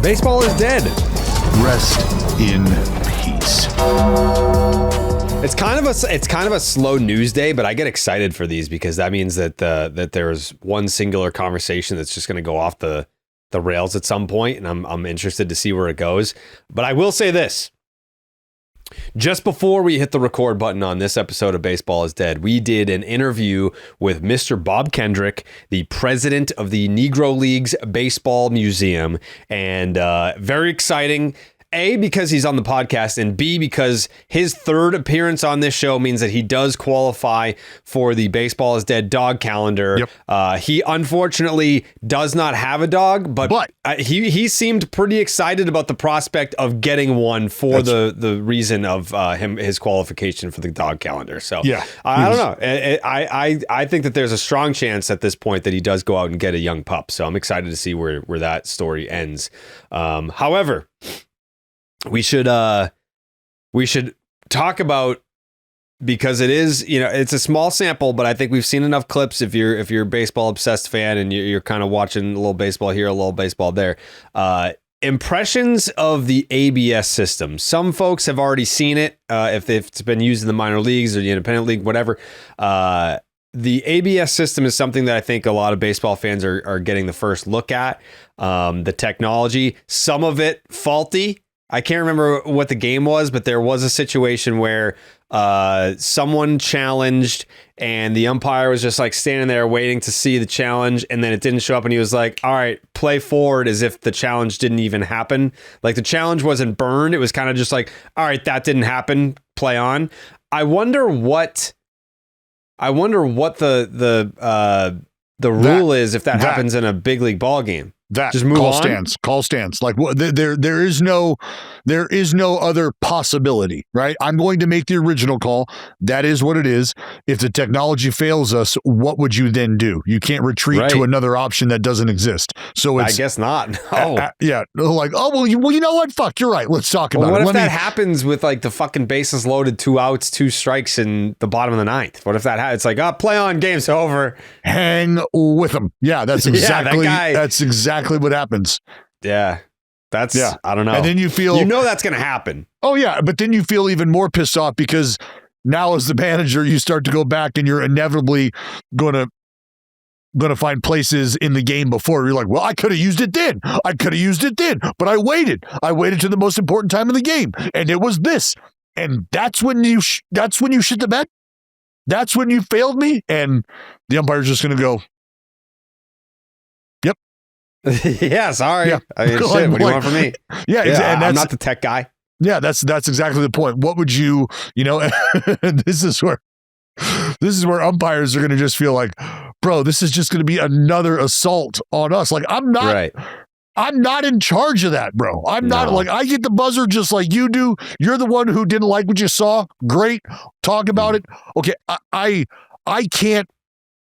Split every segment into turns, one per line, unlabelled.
Baseball is dead.
Rest in peace.
It's kind of a slow news day, but I get excited for these because that means that there's one singular conversation that's just going to go off the rails at some point, and I'm interested to see where it goes. But I will say this. Just before we hit the record button on this episode of Baseball is Dead, we did an interview with Mr. Bob Kendrick, the president of the Negro Leagues Baseball Museum, and very exciting. A, because he's on the podcast, and B, because his third appearance on this show means that he does qualify for the Baseball is Dead dog calendar.
Yep.
He unfortunately does not have a dog, but he seemed pretty excited about the prospect of getting one for the reason of his qualification for the dog calendar. So
yeah,
I don't know. I think that there's a strong chance at this point that he does go out and get a young pup. So I'm excited to see where that story ends. However, we should talk about, because it is, it's a small sample, but I think we've seen enough clips. If you're a baseball obsessed fan and you're kind of watching a little baseball here, a little baseball there, impressions of the ABS system. Some folks have already seen it. If it's been used in the minor leagues or the independent league, whatever. The ABS system is something that I think a lot of baseball fans are getting the first look at. The technology, some of it faulty. I can't remember what the game was, but there was a situation where someone challenged and the umpire was just like standing there waiting to see the challenge, and then it didn't show up, and he was like, all right, play forward, as if the challenge didn't even happen. Like the challenge wasn't burned. It was kind of just like, all right, that didn't happen, play on. I wonder what the rule is if that happens in a big league ball game. Just move on.
Call stands. Like there is no other possibility, right? I'm going to make the original call. That is what it is. If the technology fails us, what would you then do? You can't retreat to another option that doesn't exist. So I
guess not. No.
Yeah. Like, well, you know what? Fuck, you're right. Let's talk about it.
What if that happens with like the fucking bases loaded, 2 outs, 2 strikes in the bottom of the 9th? What if that happens? It's like, play on, game's over.
Hang with them. Yeah, that's exactly that's exactly what happens.
Yeah. I don't know.
And then you feel,
that's going to happen.
Oh yeah. But then you feel even more pissed off because now as the manager, you start to go back and you're inevitably going to find places in the game before you're like, well, I could have used it then. But I waited to the most important time in the game. And it was this. And that's when you shit the bed. That's when you failed me. And the umpire's just going to go,
yeah, sorry. Yeah. I mean, shit, what do you want from me?
Yeah, and
I'm not the tech guy.
Yeah, that's exactly the point. What would you, this is where umpires are going to just feel like, bro, this is just going to be another assault on us. Like, I'm not in charge of that, bro. I'm not like, I get the buzzer just like you do. You're the one who didn't like what you saw. Great. Talk about it. Okay. I can't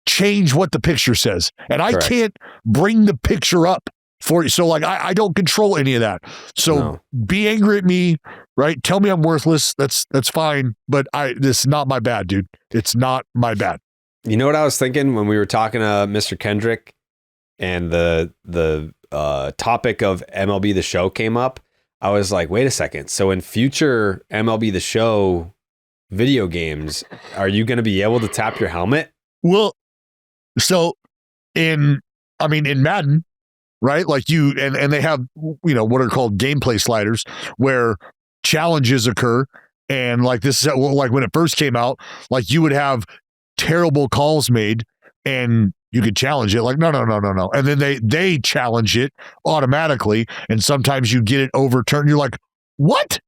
change what the picture says, and I can't bring the picture up for you. So like, I don't control any of that. So be angry at me, right? Tell me I'm worthless. That's fine. But this is not my bad, dude. It's not my bad.
You know what I was thinking when we were talking to Mr. Kendrick and the topic of MLB The Show came up? I was like, wait a second. So in future MLB The Show video games, are you going to be able to tap your helmet?
Well, so in Madden, right? Like and they have, what are called gameplay sliders where challenges occur. And like this is like when it first came out, like you would have terrible calls made and you could challenge it. Like, no. And then they challenge it automatically. And sometimes you get it overturned. You're like, what?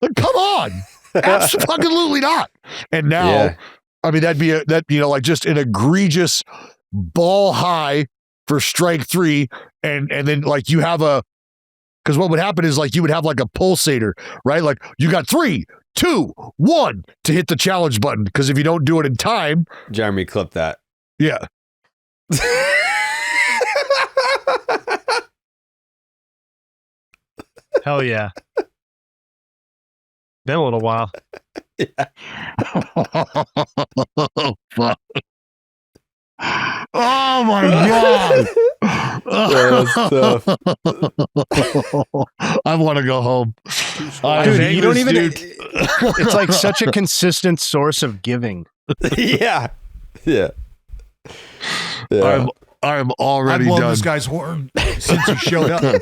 Like, come on. Absolutely not. And now, I mean, that'd be like just an egregious ball high for strike 3. And then like you have because what would happen is like you would have like a pulsator, right? Like you got 3, 2, 1 to hit the challenge button. Because if you don't do it in time.
Jeremy, clip that.
Yeah.
Hell yeah. Been a little while.
Yeah.
Oh my God.
That's
I want to go home.
Dude, you don't even. It's like such a consistent source of giving.
Yeah.
I'm already
I've blown
done.
this guy's horn since he showed up.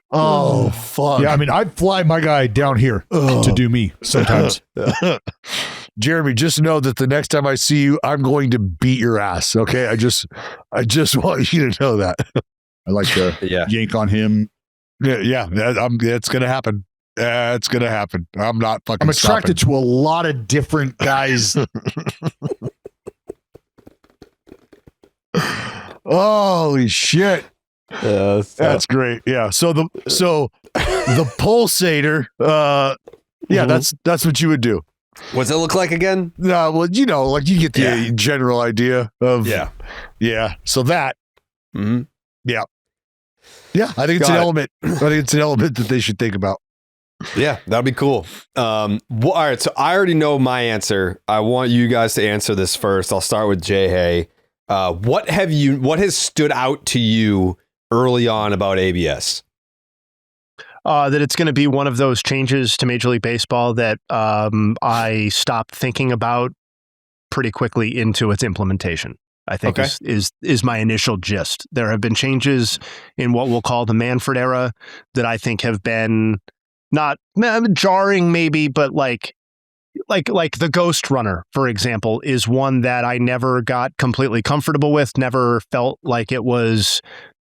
Oh, fuck.
Yeah, I mean, I'd fly my guy down here to do me sometimes.
Jeremy, just know that the next time I see you, I'm going to beat your ass. Okay. I just want you to know that.
I like to yank on him.
Yeah. It's going to happen. It's going to happen. I'm not fucking
I'm attracted to a lot of different guys.
Holy shit. That's great. Yeah. So the pulsator, that's what you would do.
What's it look like again?
No, well, like you get the general idea of yeah. So that, yeah. I think it's an element. I think it's an element that they should think about.
Yeah, that'd be cool. All right, so I already know my answer. I want you guys to answer this first. I'll start with Jay Hay. What has stood out to you early on about ABS?
That it's going to be one of those changes to Major League Baseball that I stopped thinking about pretty quickly into its implementation. I think is my initial gist. There have been changes in what we'll call the Manfred era that I think have been not jarring, maybe, but like the Ghost Runner, for example, is one that I never got completely comfortable with. Never felt like it was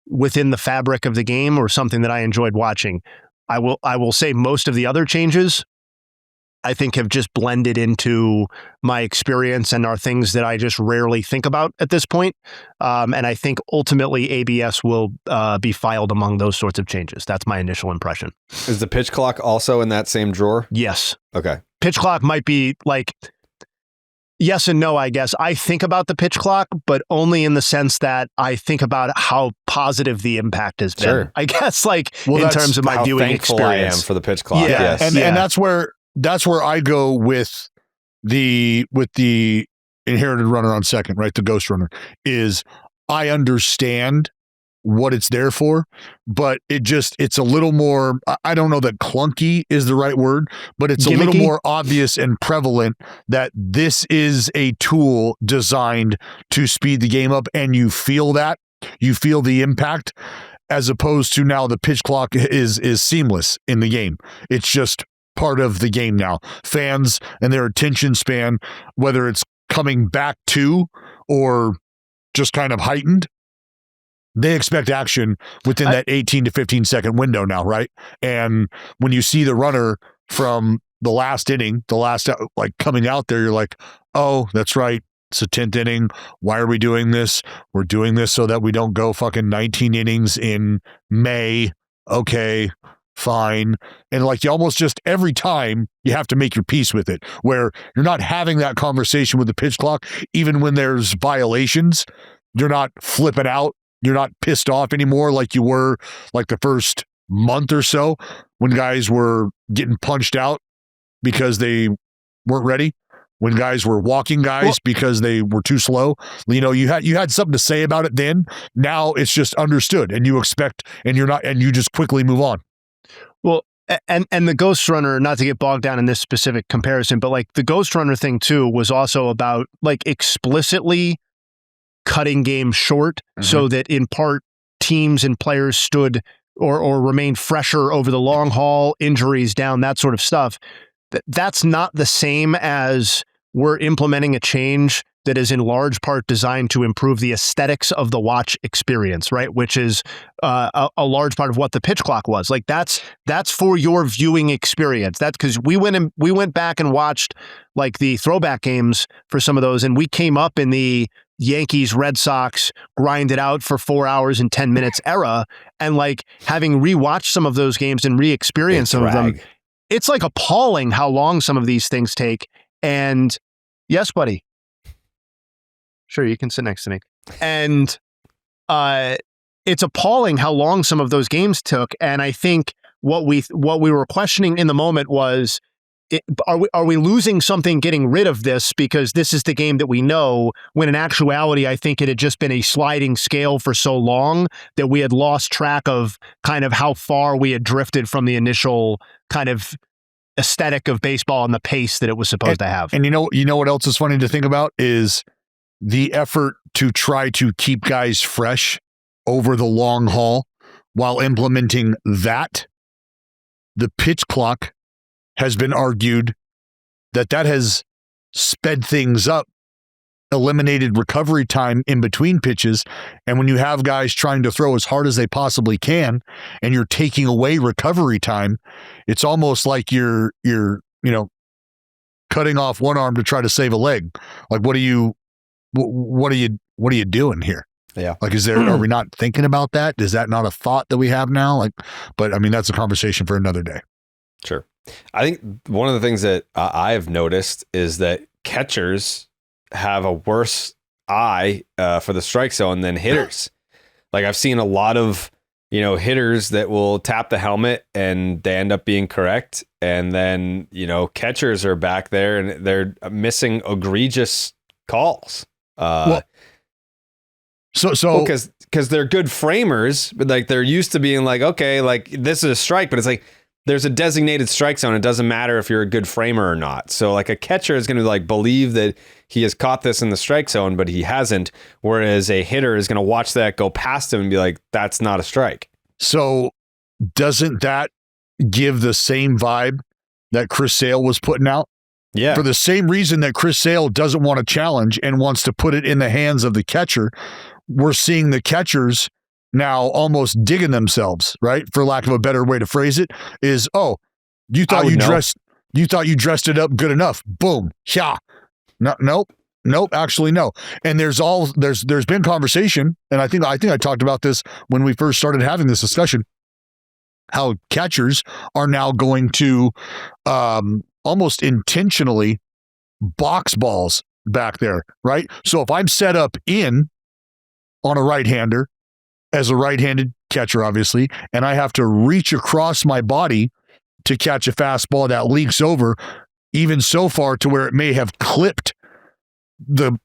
within the fabric of the game or something that I enjoyed watching. I will say most of the other changes I think have just blended into my experience and are things that I just rarely think about at this point. And I think ultimately ABS will be filed among those sorts of changes. That's my initial impression.
Is the pitch clock also in that same drawer?
Yes.
Okay.
Pitch clock might be like yes and no, I guess. I think about the pitch clock, but only in the sense that I think about how positive the impact has been.
Sure.
I guess in terms of my viewing experience.
I am for the pitch clock.
Yeah.
Yes.
And that's where I go with the inherited runner on second, right? The Ghost Runner is I understand what it's there for, but it's a little more, I don't know that clunky is the right word, but it's
gimmicky.
A little more obvious and prevalent that this is a tool designed to speed the game up, and you feel the impact, as opposed to now the pitch clock is seamless in the game. It's just part of the game now. Fans and their attention span, whether it's coming back to or just kind of heightened, they expect action within that 18 to 15 second window now, right? And when you see the runner from the last inning, coming out there, you're like, oh, that's right. It's a 10th inning. Why are we doing this? We're doing this so that we don't go fucking 19 innings in May. Okay, fine. And you almost just every time you have to make your peace with it, where you're not having that conversation with the pitch clock. Even when there's violations, you're not flipping out. You're not pissed off anymore like you were the first month or so when guys were getting punched out because they weren't ready, when guys were walking guys because they were too slow. You had something to say about it then. Now it's just understood, and you expect, and you just quickly move on.
Well, and the Ghost Runner, not to get bogged down in this specific comparison, but the Ghost Runner thing too was also about explicitly cutting games short, so that in part teams and players stood or remained fresher over the long haul, injuries down, that sort of stuff. That's not the same as we're implementing a change that is in large part designed to improve the aesthetics of the watch experience, right? Which is a large part of what the pitch clock was. That's for your viewing experience. That's because we went back and watched the throwback games for some of those, and we came up in the Yankees, Red Sox, grind it out for 4 hours and 10 minutes era, and having rewatched some of those games and re-experienced some of them, it's appalling how long some of these things take. And yes, buddy. Sure, you can sit next to me. And it's appalling how long some of those games took. And I think what we were questioning in the moment was, are we losing something getting rid of this because this is the game that we know, when in actuality, I think it had just been a sliding scale for so long that we had lost track of kind of how far we had drifted from the initial kind of aesthetic of baseball and the pace that it was supposed to have.
And you know what else is funny to think about is the effort to try to keep guys fresh over the long haul while implementing that. The pitch clock has been argued that has sped things up, eliminated recovery time in between pitches. And when you have guys trying to throw as hard as they possibly can and you're taking away recovery time, it's almost like you're cutting off one arm to try to save a leg. Like, what are you doing here?
Yeah.
Like, are we not thinking about that? Is that not a thought that we have now? Like, but I mean, that's a conversation for another day.
Sure. I think one of the things that I've noticed is that catchers have a worse eye for the strike zone than hitters. Like, I've seen a lot of, hitters that will tap the helmet and they end up being correct. And then, catchers are back there and they're missing egregious calls. So because they're good framers, but like they're used to being like, okay, like this is a strike, but it's like, there's a designated strike zone. It doesn't matter if you're a good framer or not. So like a catcher is going to like believe that he has caught this in the strike zone, but he hasn't. Whereas a hitter is going to watch that go past him and be like, that's not a strike.
So doesn't that give the same vibe that Chris Sale was putting out?
Yeah.
For the same reason that Chris Sale doesn't want to challenge and wants to put it in the hands of the catcher, we're seeing the catchers now almost digging themselves, right? For lack of a better way to phrase it, is, you thought you dressed it up good enough. Boom. Yeah. No, nope. Actually, no. And there's been conversation, and I think I talked about this when we first started having this discussion, how catchers are now going to almost intentionally box balls back there, right? So if I'm set up in on a right-hander, as a right-handed catcher, obviously, and I have to reach across my body to catch a fastball that leaks over, even so far to where it may have clipped the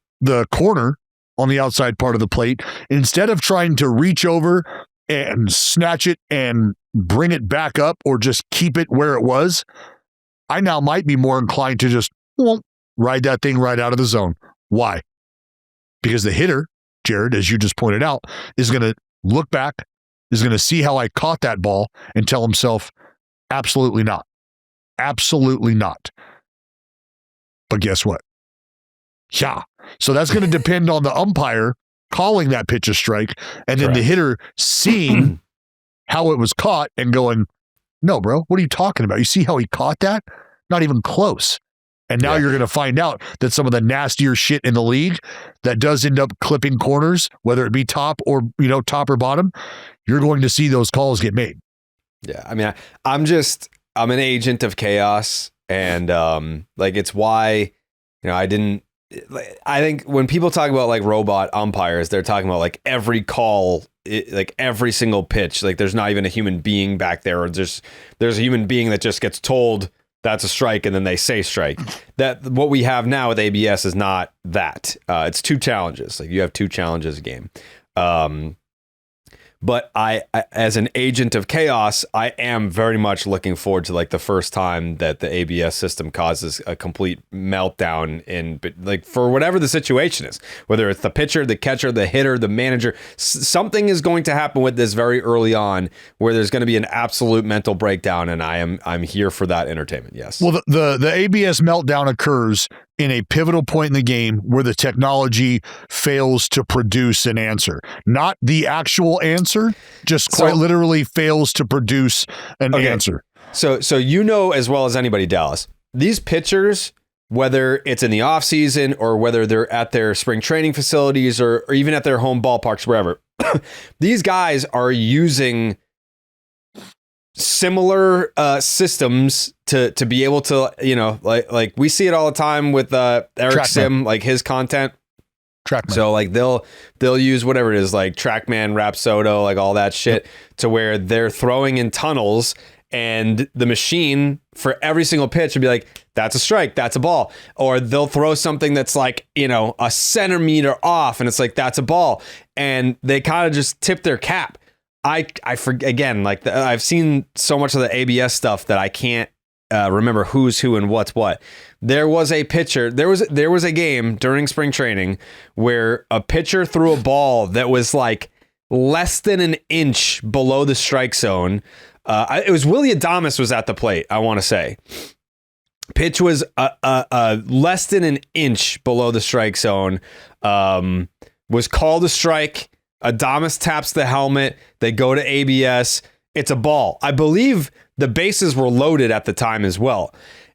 corner on the outside part of the plate, instead of trying to reach over and snatch it and bring it back up or just keep it where it was, I now might be more inclined to just ride that thing right out of the zone. Why? Because the hitter, Jared, as you just pointed out, is going to look back, is going to see how I caught that ball and tell himself, absolutely not. Absolutely not. But guess what? Yeah. So that's going to depend on the umpire calling that pitch a strike, and then the hitter seeing how it was caught and going, no, bro, what are you talking about? You see how he caught that? Not even close. And now you're going to find out that some of the nastier shit in the league that does end up clipping corners, whether it be top or bottom, you're going to see those calls get made.
Yeah. I mean, I'm an agent of chaos, and it's why, I think when people talk about like robot umpires, they're talking about like every call, like every single pitch, like there's not even a human being back there, or there's a human being that just gets told that's a strike and then they say strike. That what we have now with ABS is not that. It's two challenges. Like you have two challenges a game. But I, as an agent of chaos, I am very much looking forward to like the first time that the ABS system causes a complete meltdown in, like, for whatever the situation is, whether it's the pitcher, the catcher, the hitter, the manager, something is going to happen with this very early on where there's going to be an absolute mental breakdown, and I'm here for that entertainment. Yes.
Well, the ABS meltdown occurs in a pivotal point in the game where the technology fails to produce an answer. Not the actual answer, just quite literally fails to produce an answer.
So as well as anybody, Dallas, these pitchers, whether it's in the off season or whether they're at their spring training facilities or even at their home ballparks, wherever, these guys are using similar systems to be able to, like we see it all the time with Eric Sim, like his content.
TrackMan.
So like they'll use whatever it is, like TrackMan, Rapsodo, like all that shit, to where they're throwing in tunnels And the machine for every single pitch would be like, that's a strike, that's a ball. Or they'll throw something that's like, a centimeter off and it's like, that's a ball. And they kind of just tip their cap. I forget again, like I've seen so much of the ABS stuff that I can't remember who's who and what's what. There was a pitcher. There was a game during spring training where a pitcher threw a ball that was like less than an inch below the strike zone. It was Willie Adames was at the plate, I want to say. Pitch was less than an inch below the strike zone. Was called a strike. Adames taps the helmet. They go to ABS. It's a ball. I believe the bases were loaded at the time as well.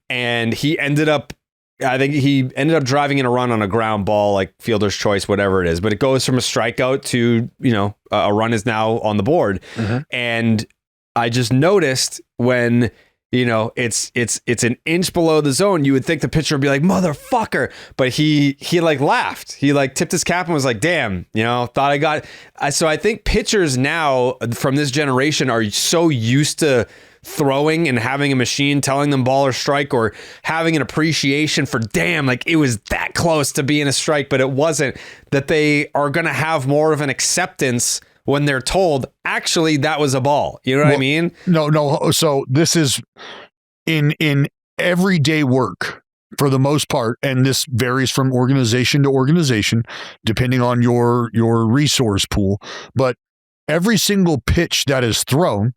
And he ended up driving in a run on a ground ball, like fielder's choice, whatever it is. But it goes from a strikeout to, a run is now on the board. Mm-hmm. And I just noticed when, it's an inch below the zone, you would think the pitcher would be like, motherfucker. But he like laughed. He like tipped his cap and was like, damn, thought I got it. So I think pitchers now from this generation are so used to throwing and having a machine telling them ball or strike, or having an appreciation for, damn, like it was that close to being a strike, but it wasn't, that they are going to have more of an acceptance when they're told, actually, that was a ball. You know what I mean?
No. So this is in everyday work for the most part, and this varies from organization to organization, depending on your resource pool. But every single pitch that is thrown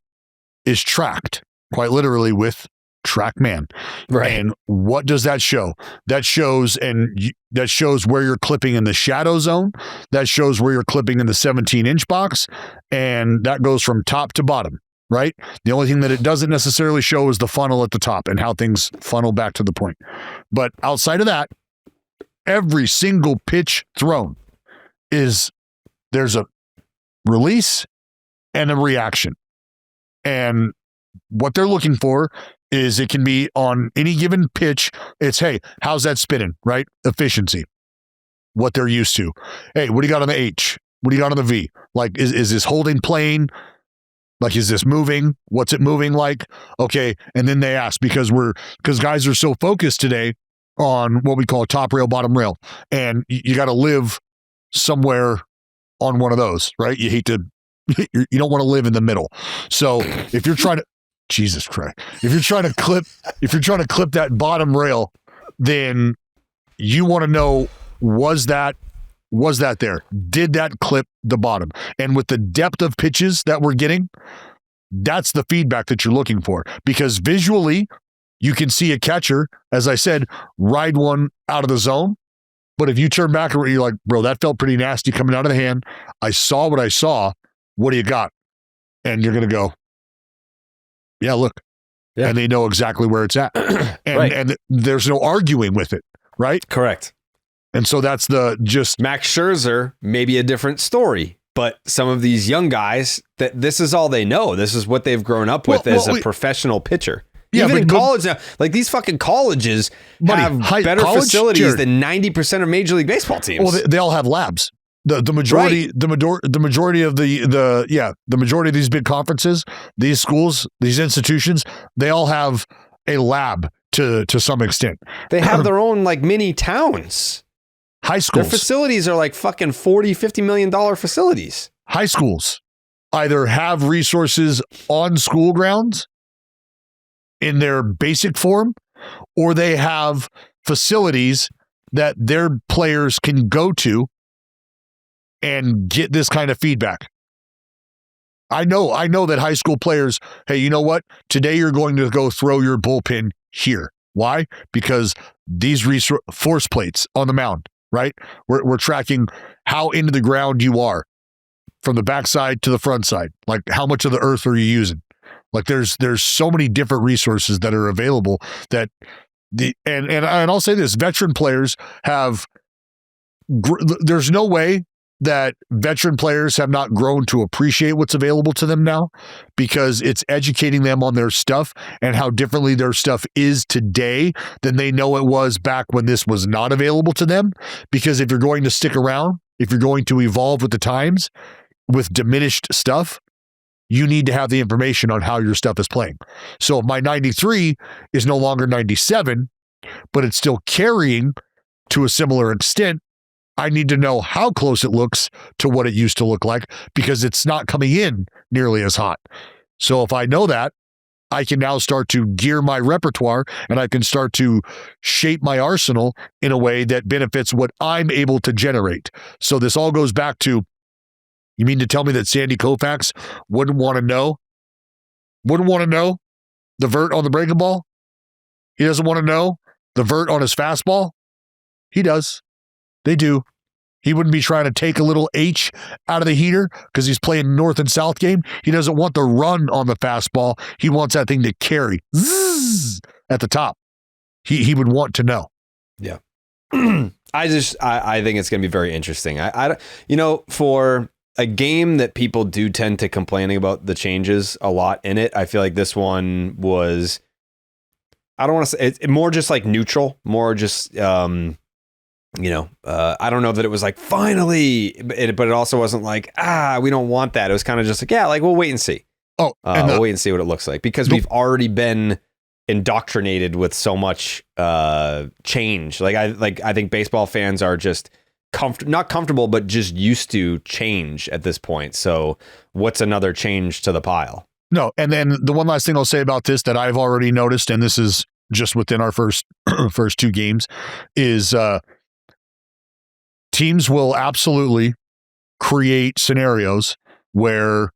is tracked, quite literally, with TrackMan.
Right.
And what does that show? That shows where you're clipping in the shadow zone. That shows where you're clipping in the 17-inch box. And that goes from top to bottom, right? The only thing that it doesn't necessarily show is the funnel at the top and how things funnel back to the point. But outside of that, every single pitch thrown there's a release and a reaction. And what they're looking for is, it can be on any given pitch. It's, hey, how's that spinning, right? Efficiency, what they're used to. Hey, what do you got on the H? What do you got on the V? Like, is this holding plane? Like, is this moving? What's it moving like? Okay. And then they ask, because guys are so focused today on what we call top rail, bottom rail. And you got to live somewhere on one of those, right? You don't want to live in the middle. So if you're trying to, Jesus Christ, if you're trying to clip that bottom rail, then you want to know, was that there? Did that clip the bottom? And with the depth of pitches that we're getting, that's the feedback that you're looking for, because visually you can see a catcher, as I said, ride one out of the zone. But if you turn back and you're like, bro, that felt pretty nasty coming out of the hand. I saw what I saw. What do you got? And you're going to go, yeah, look. Yeah. And they know exactly where it's at. And,
right.
And there's no arguing with it, right?
Correct.
And so that's
Max Scherzer, maybe a different story. But some of these young guys, that this is all they know. This is what they've grown up with as a professional pitcher.
Yeah,
even in college now, like these fucking colleges have better facilities than 90% of Major League Baseball teams.
Well, they all have labs. The majority, right. the majority of the majority of these big conferences, these schools, these institutions, they all have a lab to some extent.
They have their own like mini towns.
High schools.
Their facilities are like fucking $40-50 million facilities.
High schools either have resources on school grounds in their basic form, or they have facilities that their players can go to and get this kind of feedback. I know that high school players, hey, you know what? Today you're going to go throw your bullpen here. Why? Because these force plates on the mound, right? We're tracking how into the ground you are from the backside to the front side. Like, how much of the earth are you using? Like, there's so many different resources that are available that and I'll say this, veteran players have, there's no way that veteran players have not grown to appreciate what's available to them now, because it's educating them on their stuff and how differently their stuff is today than they know it was back when this was not available to them. Because if you're going to stick around, if you're going to evolve with the times with diminished stuff, you need to have the information on how your stuff is playing. So if my 93 is no longer 97, but it's still carrying to a similar extent, I need to know how close it looks to what it used to look like, because it's not coming in nearly as hot. So if I know that, I can now start to gear my repertoire, and I can start to shape my arsenal in a way that benefits what I'm able to generate. So this all goes back to, you mean to tell me that Sandy Koufax wouldn't want to know the vert on the breaking ball? He doesn't want to know the vert on his fastball? He does. They do. He wouldn't be trying to take a little H out of the heater because he's playing North and South game. He doesn't want the run on the fastball. He wants that thing to carry zzz, at the top. He would want to know.
Yeah. I think it's going to be very interesting. For a game that people do tend to complaining about the changes a lot in it, I feel like this one was, I don't want to say it's more just like neutral, more just, I don't know that it was like finally, but it also wasn't like, we don't want that. It was kind of just like, we'll wait and see. We'll wait and see what it looks like, because we've already been indoctrinated with so much change. I think baseball fans are just not comfortable, but just used to change at this point. So what's another change to the pile?
No. And then the one last thing I'll say about this that I've already noticed, and this is just within our first two games, is teams will absolutely create scenarios where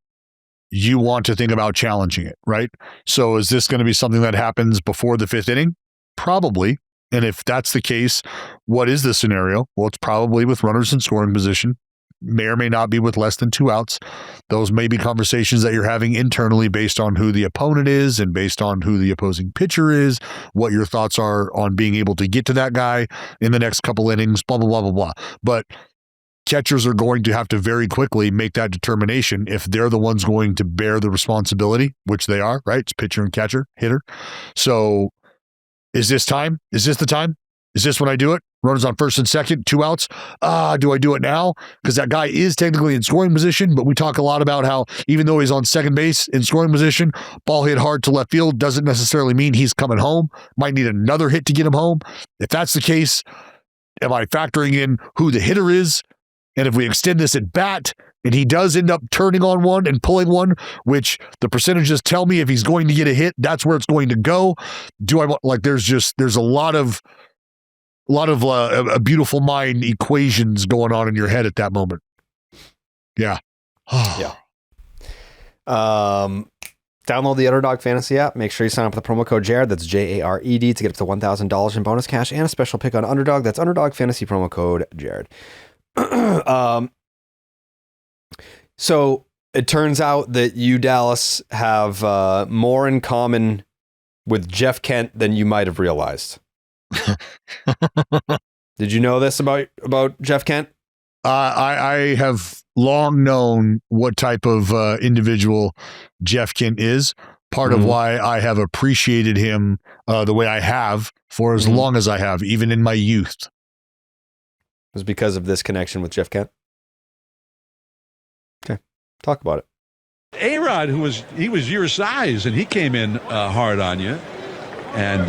you want to think about challenging it, right? So is this going to be something that happens before the fifth inning? Probably. And if that's the case, what is the scenario? Well, it's probably with runners in scoring position. May or may not be with less than 2 outs. Those may be conversations that you're having internally based on who the opponent is and based on who the opposing pitcher is, what your thoughts are on being able to get to that guy in the next couple innings, blah, blah, blah, blah, blah. But catchers are going to have to very quickly make that determination if they're the ones going to bear the responsibility, which they are, right? It's pitcher and catcher, hitter. So is this time? Is this the time? Is this when I do it? Runners on first and second, 2 outs. Do I do it now? Because that guy is technically in scoring position, but we talk a lot about how even though he's on second base in scoring position, ball hit hard to left field doesn't necessarily mean he's coming home. Might need another hit to get him home. If that's the case, am I factoring in who the hitter is? And if we extend this at bat, and he does end up turning on one and pulling one, which the percentages tell me if he's going to get a hit, that's where it's going to go. Do I want, there's a lot of a beautiful mind equations going on in your head at that moment. Yeah.
Yeah. Download the Underdog Fantasy app. Make sure you sign up with the promo code Jared. That's Jared to get up to $1,000 in bonus cash and a special pick on Underdog. That's Underdog Fantasy promo code Jared. So it turns out that you, Dallas, have more in common with Jeff Kent than you might have realized. Did you know this about Jeff Kent?
I have long known what type of individual Jeff Kent is. Part of why I have appreciated him the way I have for as long as I have, even in my youth. It
was because of this connection with Jeff Kent? Okay, talk about it.
A-Rod, he was your size, and he came in hard on you, and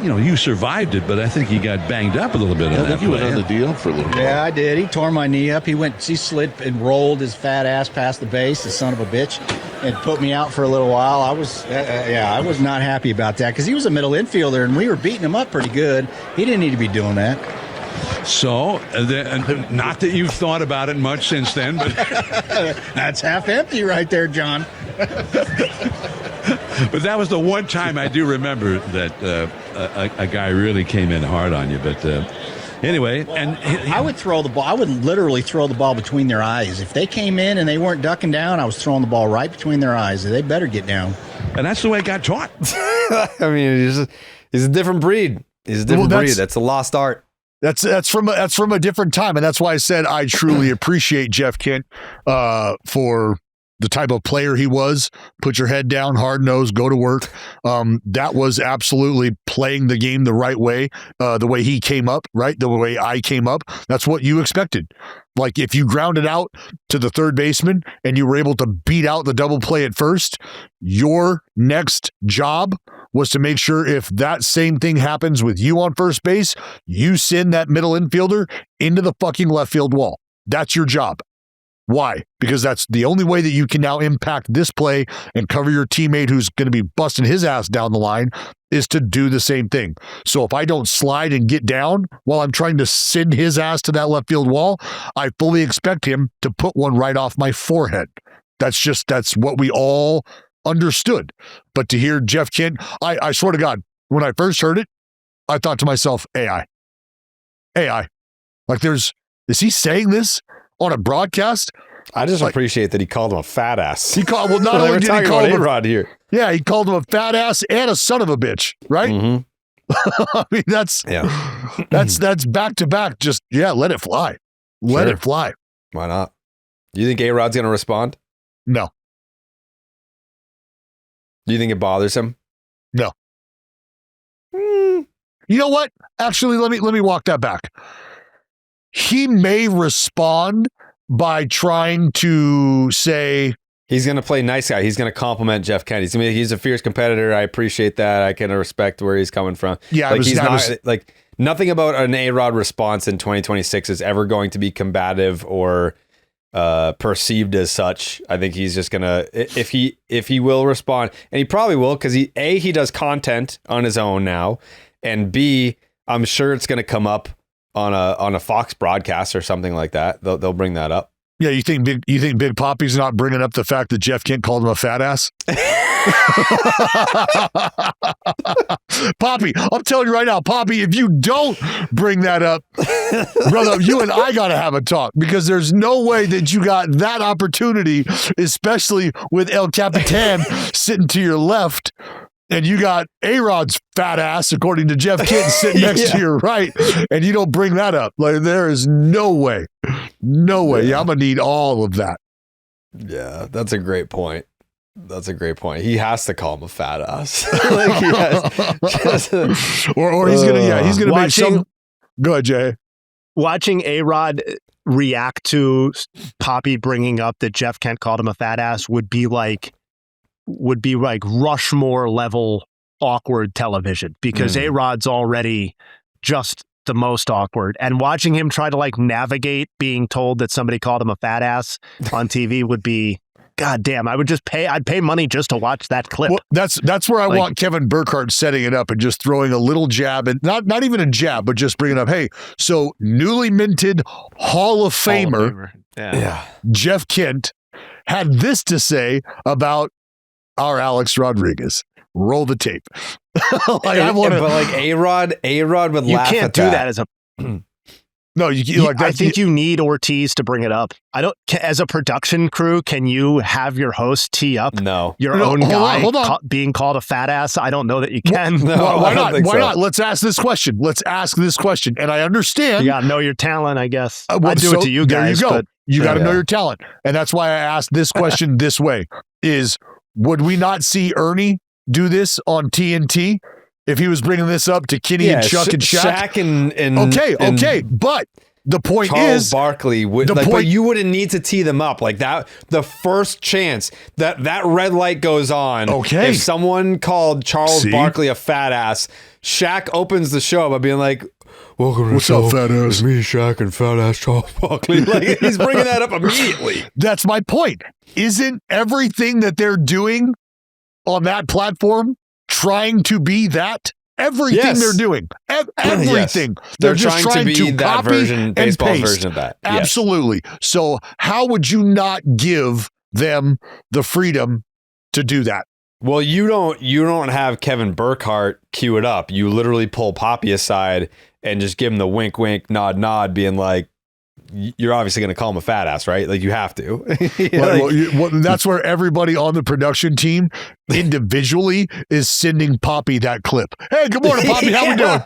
you survived it, but I think he got banged up a little bit.
I think he went on the DL for a little bit.
Yeah, I did. He tore my knee up. He slid and rolled his fat ass past the base, the son of a bitch, and put me out for a little while. I was not happy about that because he was a middle infielder, and we were beating him up pretty good. He didn't need to be doing that.
So, not that you've thought about it much since then, but
that's half empty right there, John.
But that was the one time I do remember that a guy really came in hard on you. But anyway, and
I would throw the ball. I would literally throw the ball between their eyes. If they came in and they weren't ducking down, I was throwing the ball right between their eyes. They better get down.
And that's the way it got taught.
I mean, he's a different breed. He's a different breed. That's a lost art.
That's from a different time, and that's why I said I truly appreciate Jeff Kent for the type of player he was. Put your head down, hard nose, go to work. That was absolutely playing the game the right way, the way he came up, right? The way I came up. That's what you expected. Like if you grounded out to the third baseman and you were able to beat out the double play at first, your next job was to make sure if that same thing happens with you on first base, you send that middle infielder into the fucking left field wall. That's your job. Why? Because that's the only way that you can now impact this play and cover your teammate who's going to be busting his ass down the line is to do the same thing. So if I don't slide and get down while I'm trying to send his ass to that left field wall, I fully expect him to put one right off my forehead. That's what we all understood. But to hear Jeff Kent, I swear to God, when I first heard it, I thought to myself, AI. Like is he saying this on a broadcast?
I just appreciate that he called him a fat ass.
He called, well, not only did he call him
A-Rod here.
Yeah, he called him a fat ass and a son of a bitch, right?
Mm-hmm.
I mean, that's back to back. Just, let it fly. Let it fly.
Why not? Do you think A-Rod's going to respond?
No.
Do you think it bothers him?
No. You know what? Actually, let me walk that back. He may respond by trying to say
he's going to play nice guy. He's going to compliment Jeff Kent. He's a fierce competitor. I appreciate that. I can respect where he's coming from.
Yeah,
like nothing about an A-Rod response in 2026 is ever going to be combative or perceived as such. I think he's just gonna, if he will respond, and he probably will, because he does content on his own now, and B, I'm sure it's gonna come up on a Fox broadcast or something like that. They'll bring that up.
Yeah, you think Big Poppy's not bringing up the fact that Jeff Kent called him a fat ass? Poppy, I'm telling you right now, Poppy, if you don't bring that up, brother, you and I got to have a talk, because there's no way that you got that opportunity, especially with El Capitan sitting to your left, and you got A-Rod's fat ass, according to Jeff Kent, sitting next to your right, and you don't bring that up. Like, there is no way. No way. Yeah, I'm going to need all of that.
Yeah, that's a great point. He has to call him a fat ass. Like he has,
or he's gonna make some. Go ahead, Jay.
Watching A-Rod react to Poppy bringing up that Jeff Kent called him a fat ass would be like Rushmore level awkward television, because A-Rod's already just the most awkward, and watching him try to like navigate being told that somebody called him a fat ass on TV would be, God damn, I'd pay money just to watch that clip.
Well, that's where I want Kevin Burkhardt setting it up and just throwing a little jab, and not even a jab, but just bringing up, hey, so newly minted Hall of Famer. Jeff Kent had this to say about our Alex Rodriguez. Roll the tape. But like
A-Rod would laugh at that.
You can't do that as a...
No,
I think you need Ortiz to bring it up. As a production crew, can you have your host tee up your own guy being called a fat ass? I don't know that you can.
Why not? Why not? Let's ask this question. And I understand.
You got to know your talent, I guess. I do it to you guys.
There you go. You got to know your talent. And that's why I asked this question this way is, would we not see Ernie do this on TNT? If he was bringing this up to Kenny and Chuck and Shaq. Okay. But the point
Charles
is,
Barkley would, but you wouldn't need to tee them up like that. The first chance that red light goes on, if someone called Charles Barkley a fat ass, Shaq opens the show by being like, "Welcome to the show.
What's up, fat ass?
It's me, Shaq, and fat ass Charles Barkley." Like, he's bringing that up immediately.
That's my point. Isn't everything that they're doing on that platform trying to be that? Everything they're doing. Everything.
Yes.
They're just trying to be that
version, baseball version of that.
Absolutely. Yes. So how would you not give them the freedom to do that?
Well, you don't have Kevin Burkhardt cue it up. You literally pull Poppy aside and just give him the wink, wink, nod, nod, being like, you're obviously going to call him a fat ass, right? Like, you have to.
That's where everybody on the production team individually is sending Poppy that clip. Hey, good morning, Poppy. How we doing?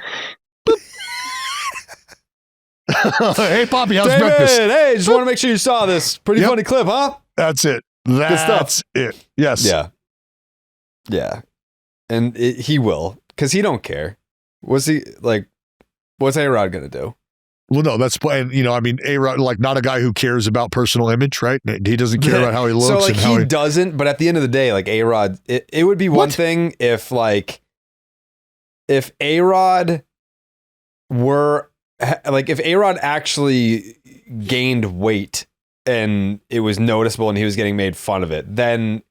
Hey, Poppy, how's breakfast?
Hey, just want to make sure you saw this. Pretty funny clip, huh?
That's it. That's it. Yes.
Yeah. Yeah. And he will, because he don't care. What's A-Rod going to do?
Well, no, that's, and I mean, A-Rod, like, not a guy who cares about personal image, right? He doesn't care about how he looks.
So, like,
and how
he doesn't, but at the end of the day, like, A-Rod, it would be one thing if A-Rod were, like, if A-Rod actually gained weight and it was noticeable and he was getting made fun of it, then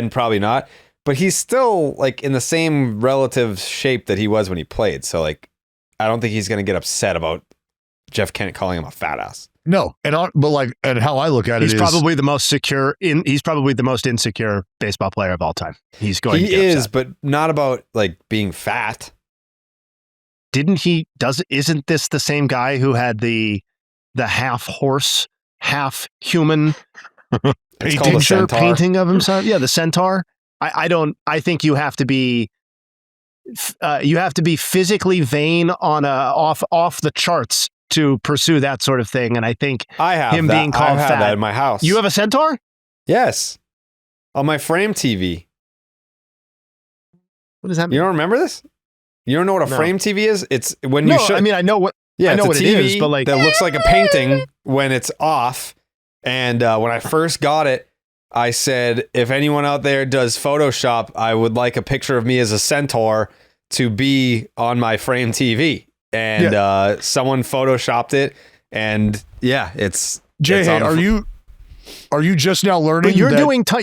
probably not. But he's still, like, in the same relative shape that he was when he played. So, like, I don't think he's going to get upset about Jeff Kent calling him a fat ass.
No, and how I look at
he's
it is
probably the most secure he's probably the most insecure baseball player of all time. He's going. He is, upset.
But not about like being fat.
Isn't this the same guy who had the half horse, half human painting of himself? Yeah, the centaur. I think you have to be physically vain on off the charts to pursue that sort of thing. And I think being called fat
that in my house.
You have a centaur?
Yes. On my frame TV.
What does that mean?
You don't remember this? You don't know what a frame TV is? It's when you show.
I mean, I know what.
Yeah,
I know what
TV
it is, but like
that looks like a painting when it's off. And when I first got it, I said, if anyone out there does Photoshop, I would like a picture of me as a centaur to be on my frame TV. And someone Photoshopped it, and it's
Jay. Hey, are you just now learning?
But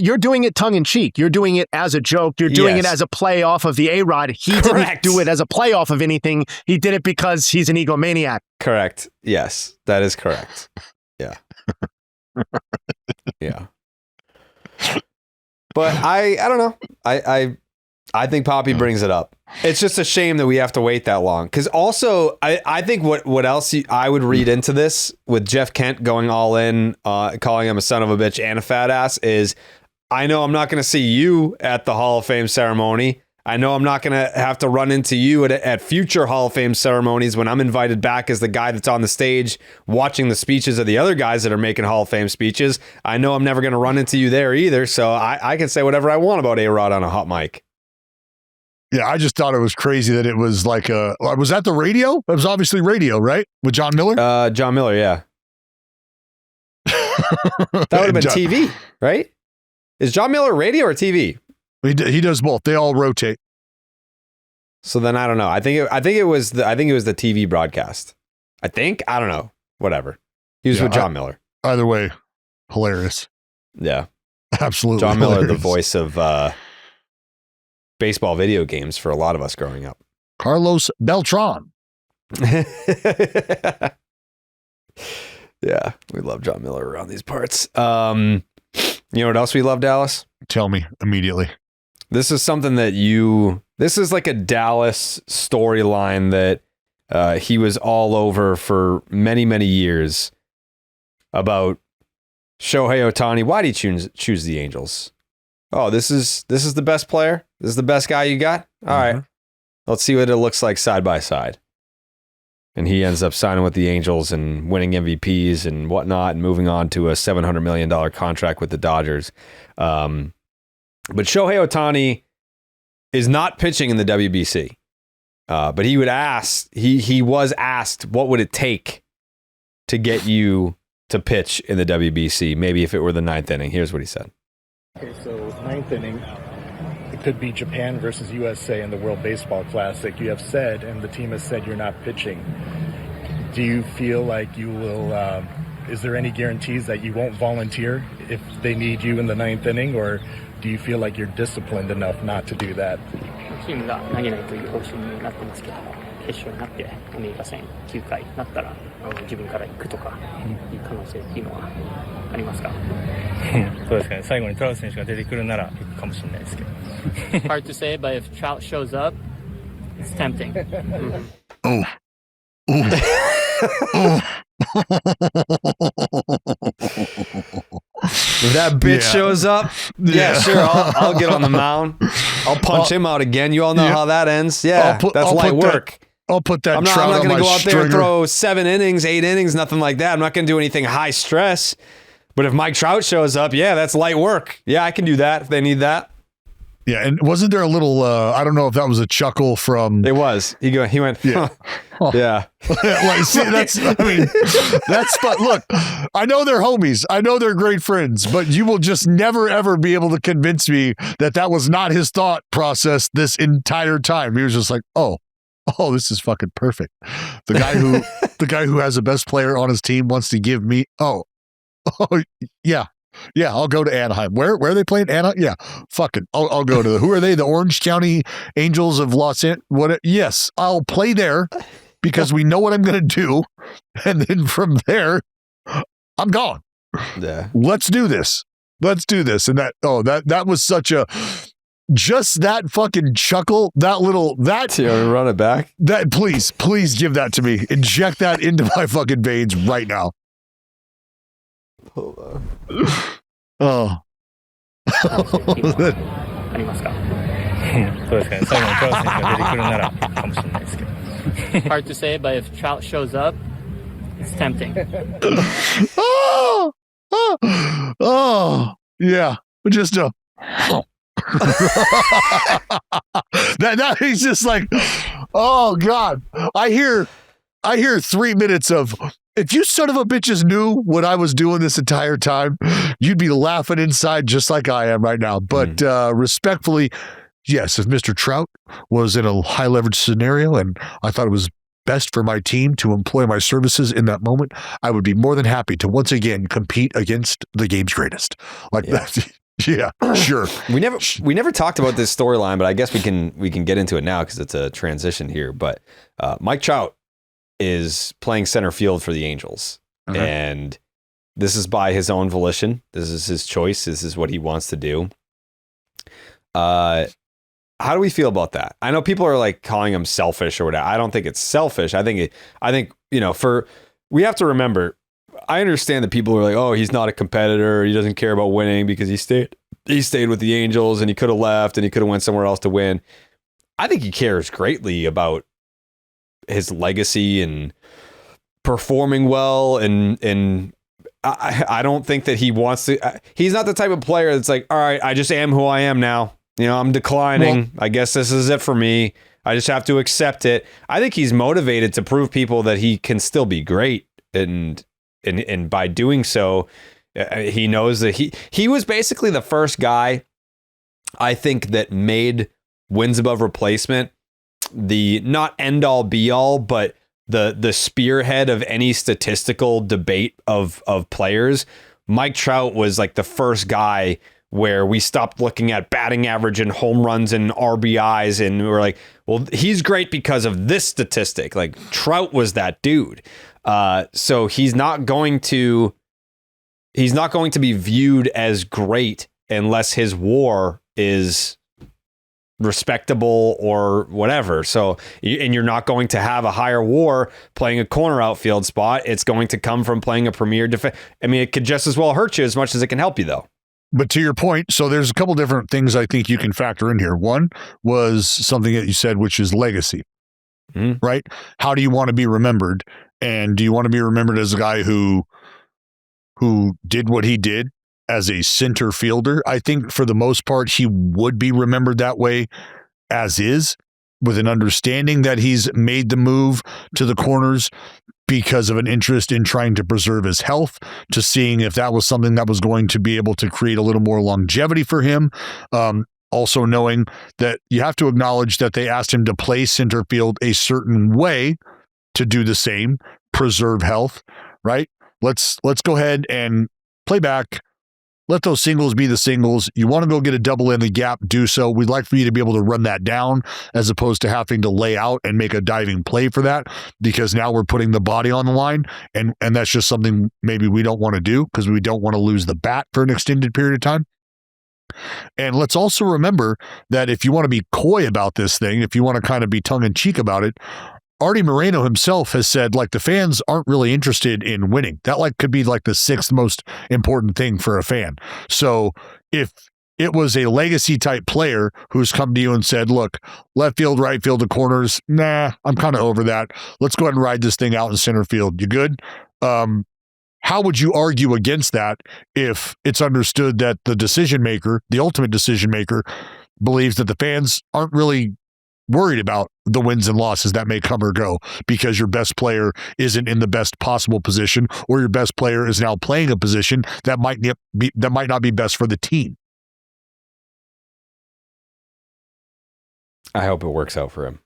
you're doing it tongue in cheek. You're doing it as a joke. You're doing it as a play off of the A-Rod. He didn't do it as a play off of anything. He did it because he's an egomaniac.
Correct. Yes, that is correct. Yeah. Yeah. But I don't know. I think Poppy brings it up. It's just a shame that we have to wait that long. Because also, I think what else I would read into this with Jeff Kent going all in, calling him a son of a bitch and a fat ass is, I know I'm not going to see you at the Hall of Fame ceremony. I know I'm not going to have to run into you at future Hall of Fame ceremonies when I'm invited back as the guy that's on the stage watching the speeches of the other guys that are making Hall of Fame speeches. I know I'm never going to run into you there either. So I can say whatever I want about A-Rod on a hot mic.
Yeah, I just thought it was crazy that it was like was that the radio? It was obviously radio, right? With John Miller?
John Miller, yeah. That would have been TV, right? Is John Miller radio or TV?
He does both. They all rotate.
So then I don't know. I think it was the TV broadcast. I don't know. Whatever. He was with John Miller.
Either way, hilarious.
Yeah.
Absolutely.
John Miller,
hilarious.
the voice of baseball video games for a lot of us growing up.
Carlos Beltran.
Yeah, we love John Miller around these parts. You know what else we love, Dallas?
Tell me immediately.
This is something that this is like a Dallas storyline that he was all over for many, many years about Shohei Ohtani. Why did he choose the Angels? Oh, this is the best player? This is the best guy you got? All right. Let's see what it looks like side by side. And he ends up signing with the Angels and winning MVPs and whatnot and moving on to a $700 million contract with the Dodgers. But Shohei Ohtani is not pitching in the WBC. But he was asked, what would it take to get you to pitch in the WBC? Maybe if it were the ninth inning. Here's what he said.
Okay, so ninth inning, it could be Japan versus USA in the World Baseball Classic. You have said, and the team has said, you're not pitching. Do you feel like you will, is there any guarantees that you won't volunteer if they need you in the ninth inning, or do you feel like you're disciplined enough not to do that?
チームが投げないという方針になってますけども、決勝になってアメリカ戦9回になったら自分から行くとかいう可能性っていうのはありますか？
そうですかね。最後にトラウト選手が出てくるなら行くかもしれないですけど。
Hard to say, but if Trout shows up, it's tempting.
Oh.
If that bitch shows up, sure, I'll get on the mound. I'll punch him out again. You all know how that ends. Yeah, that's light work.
I'll put that.
I'm not going to go out there and throw 7 innings, 8 innings, nothing like that. I'm not going to do anything high stress. But if Mike Trout shows up, yeah, that's light work. Yeah, I can do that if they need that.
Yeah, and wasn't there a little? I don't know if that was a chuckle from.
It was. He went.
Yeah.
Huh. Yeah.
Like, see, that's but look, I know they're homies. I know they're great friends, but you will just never ever be able to convince me that was not his thought process this entire time. He was just like, oh, this is fucking perfect. The guy who has the best player on his team wants to give me. Oh, yeah. Yeah, I'll go to Anaheim. Where are they playing? Anaheim? Yeah, fucking. I'll go to who are they? The Orange County Angels of Los Angeles. What? Yes, I'll play there because we know what I'm going to do, and then from there, I'm gone.
Yeah,
let's do this. And that was such a just that fucking chuckle.
Run it back.
That please give that to me. Inject that into my fucking veins right now.
Hold on.
Oh.
ありますか？そうですかね。最後にトラウト選手が出てくるならかもしれないですけど。
Hard to say, but if Trout shows up, it's tempting.
Yeah. Just that he's just like, oh God. I hear 3 minutes of, if you son of a bitches knew what I was doing this entire time, you'd be laughing inside just like I am right now. But respectfully, yes, if Mr. Trout was in a high leverage scenario and I thought it was best for my team to employ my services in that moment, I would be more than happy to once again compete against the game's greatest. Like that. Yeah, sure.
We never talked about this storyline, but I guess we can get into it now because it's a transition here. But Mike Trout is playing center field for the Angels. And this is by his own volition. This is his choice. This is what he wants to do. How do we feel about that? I know people are like calling him selfish or whatever. I don't think it's selfish. I think we have to remember, I understand that people are like, oh, he's not a competitor. He doesn't care about winning because he stayed with the Angels and he could have left and he could have went somewhere else to win. I think he cares greatly about his legacy and performing well, and I don't think that he wants to. He's not the type of player that's like, all right, I just am who I am now. I'm declining. Well, I guess this is it for me. I just have to accept it. I think he's motivated to prove people that he can still be great, and by doing so, he knows that he was basically the first guy, I think, that made wins above replacement the not end all be all, but the spearhead of any statistical debate of players. Mike Trout was like the first guy where we stopped looking at batting average and home runs and RBIs, and we were like, well, he's great because of this statistic. Like, Trout was that dude. So he's not going to be viewed as great unless his WAR is respectable or whatever. So, and you're not going to have a higher WAR playing a corner outfield spot. It's going to come from playing a premier defense. I mean, it could just as well hurt you as much as it can help you, though.
But to your point, so there's a couple different things I think you can factor in here. One was something that you said, which is legacy, right? How do you want to be remembered? And do you want to be remembered as a guy who did what he did as a center fielder? I think for the most part, he would be remembered that way as is, with an understanding that he's made the move to the corners because of an interest in trying to preserve his health, to seeing if that was something that was going to be able to create a little more longevity for him. Also knowing that you have to acknowledge that they asked him to play center field a certain way to do the same, preserve health, right? Let's go ahead and play back. Let those singles be the singles. You want to go get a double in the gap, do so. We'd like for you to be able to run that down as opposed to having to lay out and make a diving play for that, because now we're putting the body on the line, and that's just something maybe we don't want to do because we don't want to lose the bat for an extended period of time. And let's also remember that if you want to be coy about this thing, if you want to kind of be tongue-in-cheek about it, Artie Moreno himself has said, like, the fans aren't really interested in winning. That could be like the sixth most important thing for a fan. So if it was a legacy type player who's come to you and said, look, left field, right field, to corners, nah, I'm kind of over that. Let's go ahead and ride this thing out in center field. You good? how would you argue against that if it's understood that the decision maker, the ultimate decision maker, believes that the fans aren't really worried about the wins and losses that may come or go because your best player isn't in the best possible position, or your best player is now playing a position that might not be best for the team?
I hope it works out for him.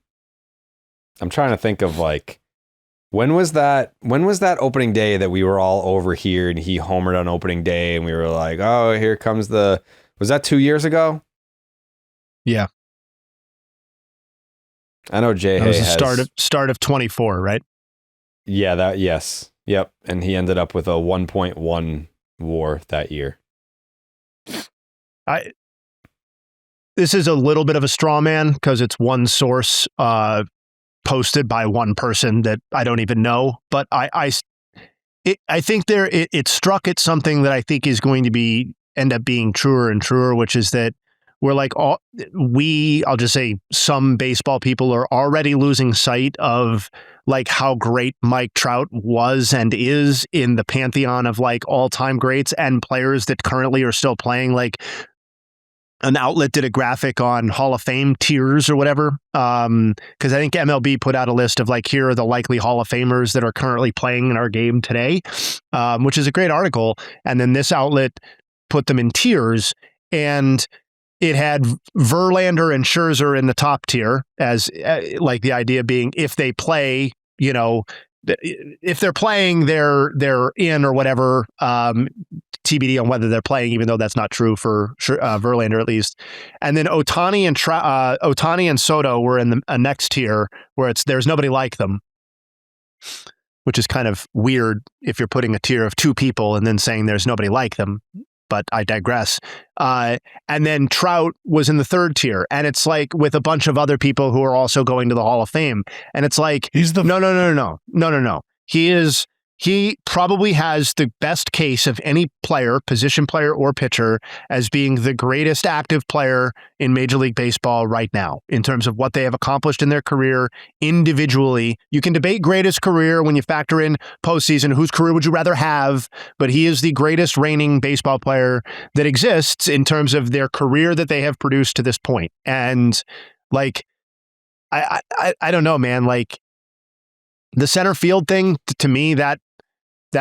I'm trying to think of like, when was that opening day that we were all over here and he homered on opening day and we were like, oh, here comes was that 2 years ago?
Yeah.
I know Jay
That was the start of 24, right?
Yeah, yes. Yep. And he ended up with a 1.1 WAR that year.
This is a little bit of a straw man because it's one source posted by one person that I don't even know, but I think it struck at something that I think is going to end up being truer and truer, which is that we're like I'll just say some baseball people are already losing sight of like how great Mike Trout was and is in the pantheon of like all-time greats and players that currently are still playing. Like, an outlet did a graphic on Hall of Fame tiers or whatever. Because I think MLB put out a list of like, here are the likely Hall of Famers that are currently playing in our game today, which is a great article. And then this outlet put them in tiers, and it had Verlander and Scherzer in the top tier as like the idea being if they play, you know, if they're playing, they're in or whatever. TBD on whether they're playing, even though that's not true for Verlander at least. And then Ohtani and Soto were in a next tier where there's nobody like them, which is kind of weird if you're putting a tier of two people and then saying there's nobody like them. But I digress. And then Trout was in the third tier, and it's like with a bunch of other people who are also going to the Hall of Fame, and it's like no. He probably has the best case of any player, position player or pitcher, as being the greatest active player in Major League Baseball right now in terms of what they have accomplished in their career individually. You can debate greatest career when you factor in postseason. Whose career would you rather have? But he is the greatest reigning baseball player that exists in terms of their career that they have produced to this point. And like, I don't know, man. Like, the center field thing, to me, that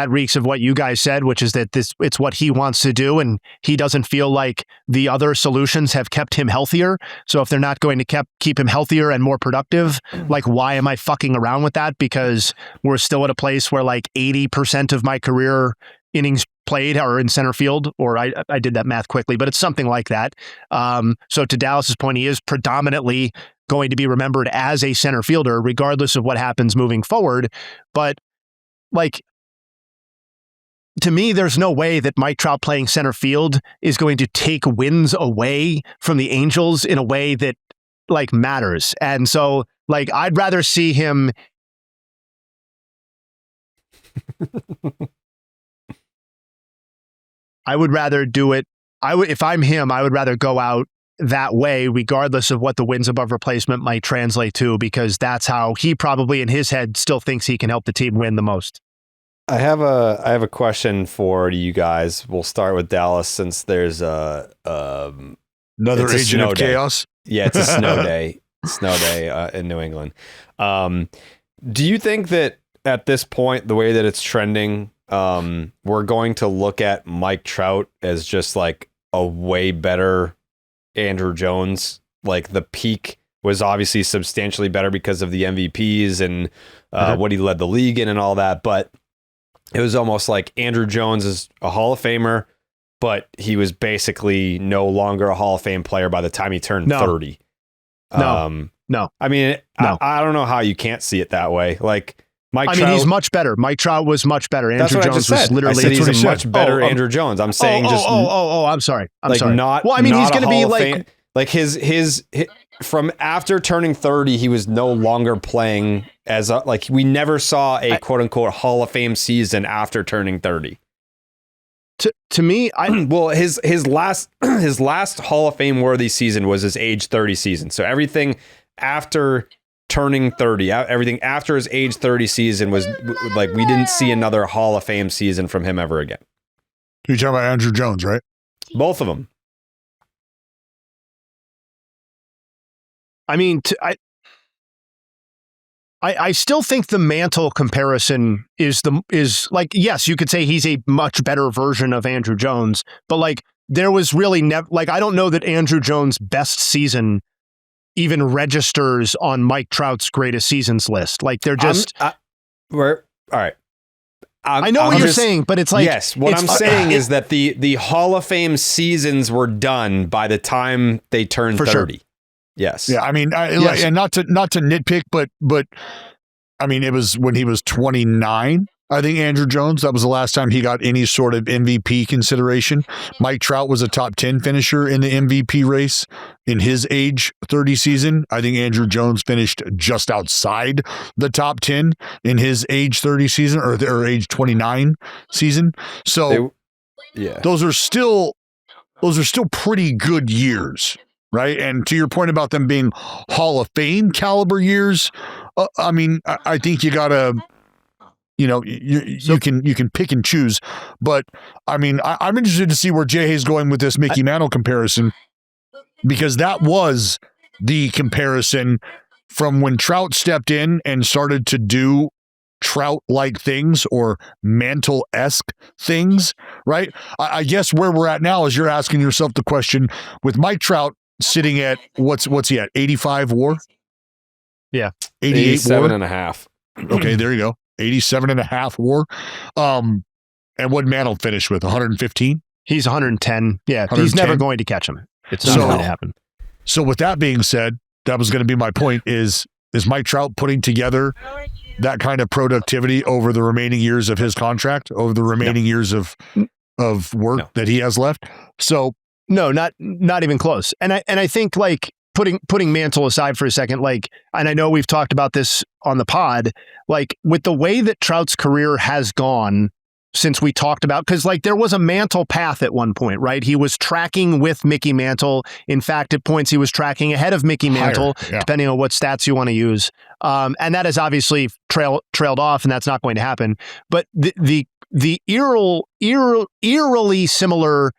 reeks of what you guys said, which is that it's what he wants to do, and he doesn't feel like the other solutions have kept him healthier. So if they're not going to keep him healthier and more productive, like, why am I fucking around with that? Because we're still at a place where like 80% of my career innings played are in center field, or I did that math quickly, but it's something like that. So to Dallas's point, he is predominantly going to be remembered as a center fielder, regardless of what happens moving forward. But like, to me, there's no way that Mike Trout playing center field is going to take wins away from the Angels in a way that like matters. And so like, I'd rather see him. I would rather do it. If I'm him, I would rather go out that way, regardless of what the wins above replacement might translate to, because that's how he probably in his head still thinks he can help the team win the most.
I have a question for you guys. We'll start with Dallas since there's
another agent of chaos.
Yeah, it's a snow day. In New England. Do you think that at this point, the way that it's trending, we're going to look at Mike Trout as just like a way better Andrew Jones? Like, the peak was obviously substantially better because of the MVPs and what he led the league in and all that, but it was almost like Andrew Jones is a Hall of Famer, but he was basically no longer a Hall of Fame player by the time he turned 30.
No.
I mean, no. I don't know how you can't see it that way. Like, Mike Trout,
he's much better. Mike Trout was much better. Andrew Jones was literally.
I said he's a much better Andrew Jones. I'm saying
I'm sorry. I'm sorry.
Not.
Well, I mean, he's going to be
like his from after turning 30, he was no longer playing as we never saw a quote unquote Hall of Fame season after turning 30.
To me,
his last Hall of Fame worthy season was his age 30 season. So everything after turning 30. Everything after his age 30 season was like, we didn't see another Hall of Fame season from him ever again.
You're talking about Andrew Jones, right?
Both of them.
I mean, I still think the Mantle comparison is like, yes, you could say he's a much better version of Andrew Jones, but like there was really never, like, I don't know that Andrew Jones' best season even registers on Mike Trout's greatest seasons list. Like they're just,
we're all right.
I know what you're saying, but it's like,
yes, what I'm saying is that the Hall of Fame seasons were done by the time they turned 30.
Sure.
Yes.
Yeah, I mean,
yes.
And not to nitpick, but I mean, it was when he was 29. I think Andrew Jones, that was the last time he got any sort of MVP consideration. Mike Trout was a top 10 finisher in the MVP race in his age 30 season. I think Andrew Jones finished just outside the top 10 in his age 30 season or age 29 season. So those are still pretty good years. Right. And to your point about them being Hall of Fame caliber years, I mean, I think you got to, you can pick and choose. But I mean, I'm interested to see where Jay Hay's going with this Mickey Mantle comparison, because that was the comparison from when Trout stepped in and started to do Trout-like things or Mantle-esque things. Right. I guess where we're at now is you're asking yourself the question with Mike Trout sitting at what's he at? 85 WAR?
Yeah.
87 and a half.
Okay, there you go. 87 and a half WAR. And what Mantle finish with? 115?
He's 110. Yeah.
110?
He's never going to catch him. It's not going to happen.
So with that being said, that was going to be my point is Mike Trout putting together that kind of productivity over the remaining years of his contract, over the remaining years of work that he has left? So
no, not even close. And I think like putting Mantle aside for a second, like, and I know we've talked about this on the pod, like with the way that Trout's career has gone since we talked about, because like there was a Mantle path at one point, right? He was tracking with Mickey Mantle. In fact, at points he was tracking ahead of Mickey Mantle, depending on what stats you want to use. And that has obviously trailed off, and that's not going to happen. But the eerily similar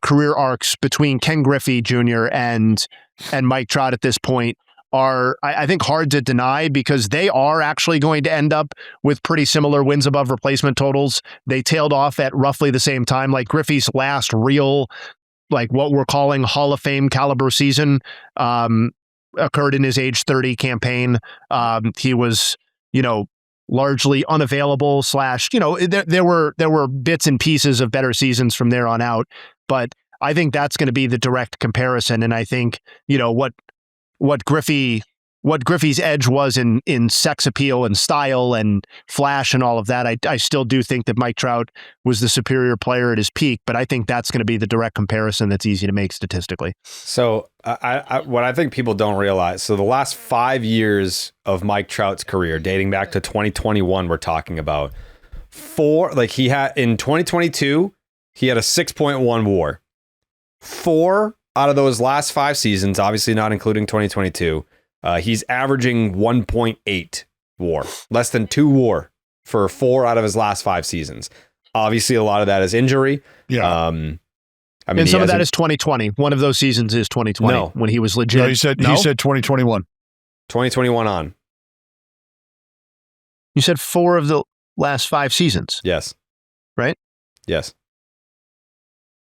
career arcs between Ken Griffey Jr. and Mike Trout at this point are, I think, hard to deny, because they are actually going to end up with pretty similar wins above replacement totals. They tailed off at roughly the same time. Like Griffey's last real, like what we're calling Hall of Fame caliber season occurred in his age 30 campaign. He was, largely unavailable / there were bits and pieces of better seasons from there on out. But I think that's going to be the direct comparison. And I think, what Griffey's edge was in sex appeal and style and flash and all of that, I still do think that Mike Trout was the superior player at his peak, but I think that's going to be the direct comparison that's easy to make statistically.
So what I think people don't realize, so the last 5 years of Mike Trout's career, dating back to 2021, we're talking about he had in 2022, he had a 6.1 WAR. 4 out of those last 5 seasons, obviously not including 2022, he's averaging 1.8 WAR, less than 2 WAR for 4 out of his last 5 seasons. Obviously, a lot of that is injury.
Yeah.
I mean,
and some of that is 2020. One of those seasons is 2020 when he was legit.
No, he said 2021.
2021 on.
You said 4 of the last 5 seasons.
Yes.
Right?
Yes.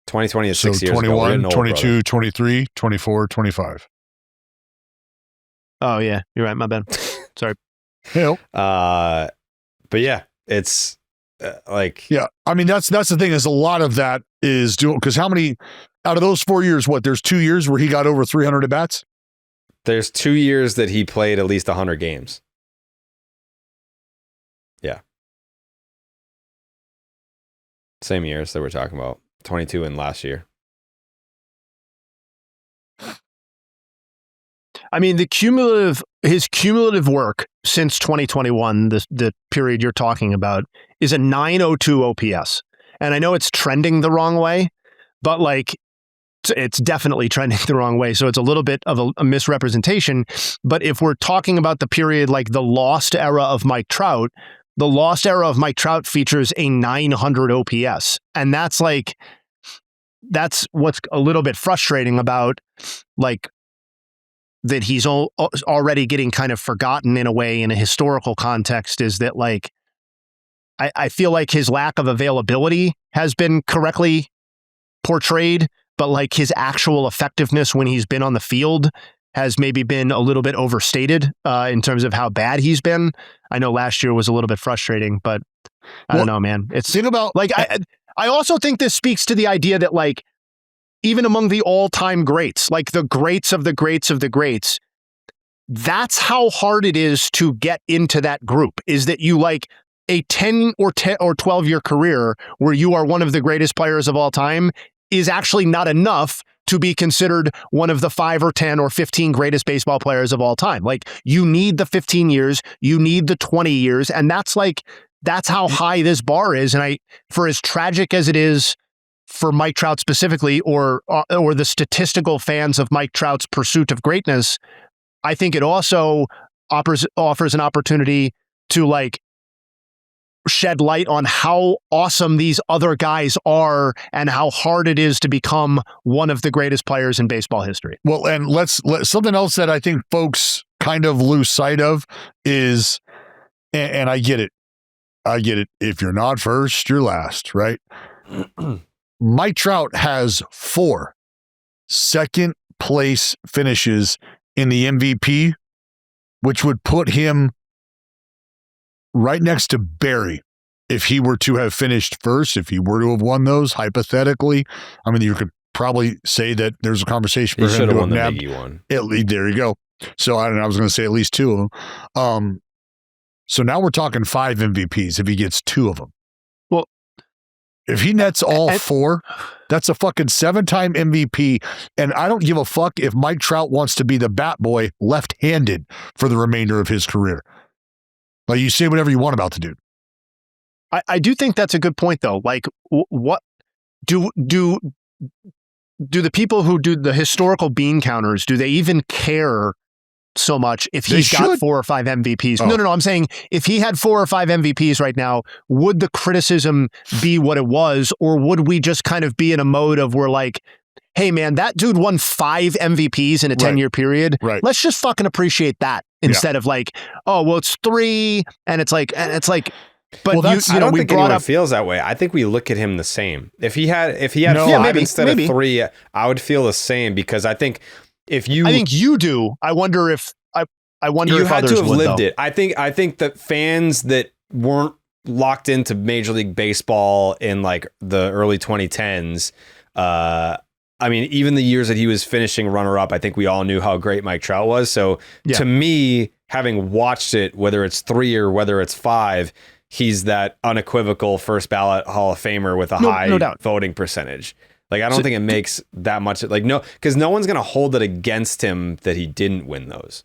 2020 is 6 years
21,
ago.
22, 23, 24, 25.
Oh, yeah. You're right. My bad. Sorry.
Hell.
But yeah, it's
yeah. I mean, that's the thing, is a lot of that is doing, because how many out of those 4 years, there's 2 years where he got over 300 at bats?
There's 2 years that he played at least 100 games. Yeah. Same years that we're talking about. 22 and last year.
I mean, his cumulative work since 2021, the period you're talking about, is a 902 OPS. And I know it's trending the wrong way, but like it's definitely trending the wrong way. So it's a little bit of a misrepresentation. But if we're talking about the period like the lost era of Mike Trout, the lost era of Mike Trout features a 900 OPS. And that's what's a little bit frustrating about like that he's already getting kind of forgotten in a way in a historical context, is that like, I feel like his lack of availability has been correctly portrayed, but like his actual effectiveness when he's been on the field has maybe been a little bit overstated in terms of how bad he's been. I know last year was a little bit frustrating, but I don't know, man.
Think about
like, I also think this speaks to the idea that like, even among the all-time greats, like the greats of the greats of the greats, that's how hard it is to get into that group, is that you like a 10 or 12 year career where you are one of the greatest players of all time is actually not enough to be considered one of the 5 or 10 or 15 greatest baseball players of all time. Like you need the 15 years, you need the 20 years. And that's how high this bar is. And for as tragic as it is for Mike Trout specifically, or the statistical fans of Mike Trout's pursuit of greatness, I think it also offers an opportunity to like shed light on how awesome these other guys are and how hard it is to become one of the greatest players in baseball history.
Well, and let's something else that I think folks kind of lose sight of is, and I get it. If you're not first, you're last, right? Mike Trout has 4 second place finishes in the MVP, which would put him right next to Barry if he were to have finished first, if he were to have won those, hypothetically. I mean, you could probably say that there's a conversation for him
should
to
have
have
won the
nabbed.
Biggie one.
There you go. So I don't know. I was going to say at least 2 of them. So now we're talking 5 MVPs if he gets 2 of them.
Well,
if he nets all 4, that's a fucking 7-time MVP. And I don't give a fuck if Mike Trout wants to be the bat boy left-handed for the remainder of his career. Like, you say whatever you want about the dude.
I do think that's a good point, though. Like, what do the people who do the historical bean counters, do they even care so much if he's got 4 or 5 MVPs? Oh. No. I'm saying if he had 4 or 5 MVPs right now, would the criticism be what it was, or would we just kind of be in a mode of we're like, hey man, that dude won 5 MVPs in a 10-year period.
Right.
Let's just fucking appreciate that instead of like, oh well, it's 3, and it's like. But
well, I don't think anyone feels that way. I think we look at him the same. If he had 5 instead of 3, I would feel the same, because I think I think
you do. I wonder if
you had to have lived
though.
it. I think that fans that weren't locked into Major League Baseball in like the early 2010s, I mean, even the years that he was finishing runner-up, I think we all knew how great Mike Trout was. So to me, having watched it, whether it's 3 or whether it's 5, he's that unequivocal first ballot Hall of Famer with a high voting percentage. Like, I don't think it makes that much. Like, no, because no one's going to hold it against him that he didn't win those.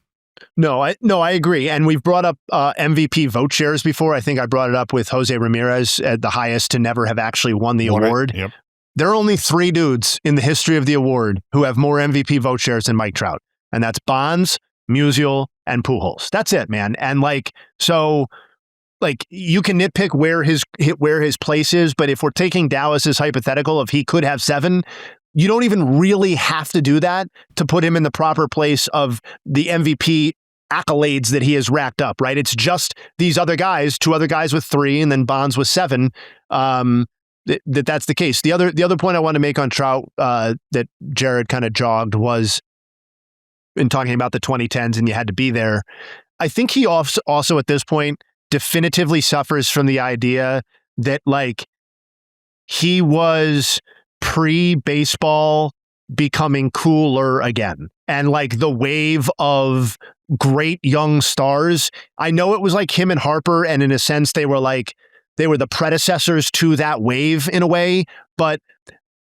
No, I agree. And we've brought up MVP vote shares before. I think I brought it up with Jose Ramirez at the highest to never have actually won the award.
Yep.
There are only 3 dudes in the history of the award who have more MVP vote shares than Mike Trout. And that's Bonds, Musial, and Pujols. That's it, man. And like, so like you can nitpick where his place is, but if we're taking Dallas's hypothetical of he could have 7, you don't even really have to do that to put him in the proper place of the MVP accolades that he has racked up, right? It's just these other guys, 2 other guys with 3, and then Bonds with 7. That's the case. The other point I want to make on Trout that Jared kind of jogged was in talking about the 2010s and you had to be there. I think he also at this point definitively suffers from the idea that like he was pre-baseball becoming cooler again. And like the wave of great young stars, I know it was like him and Harper, and in a sense they were the predecessors to that wave in a way, but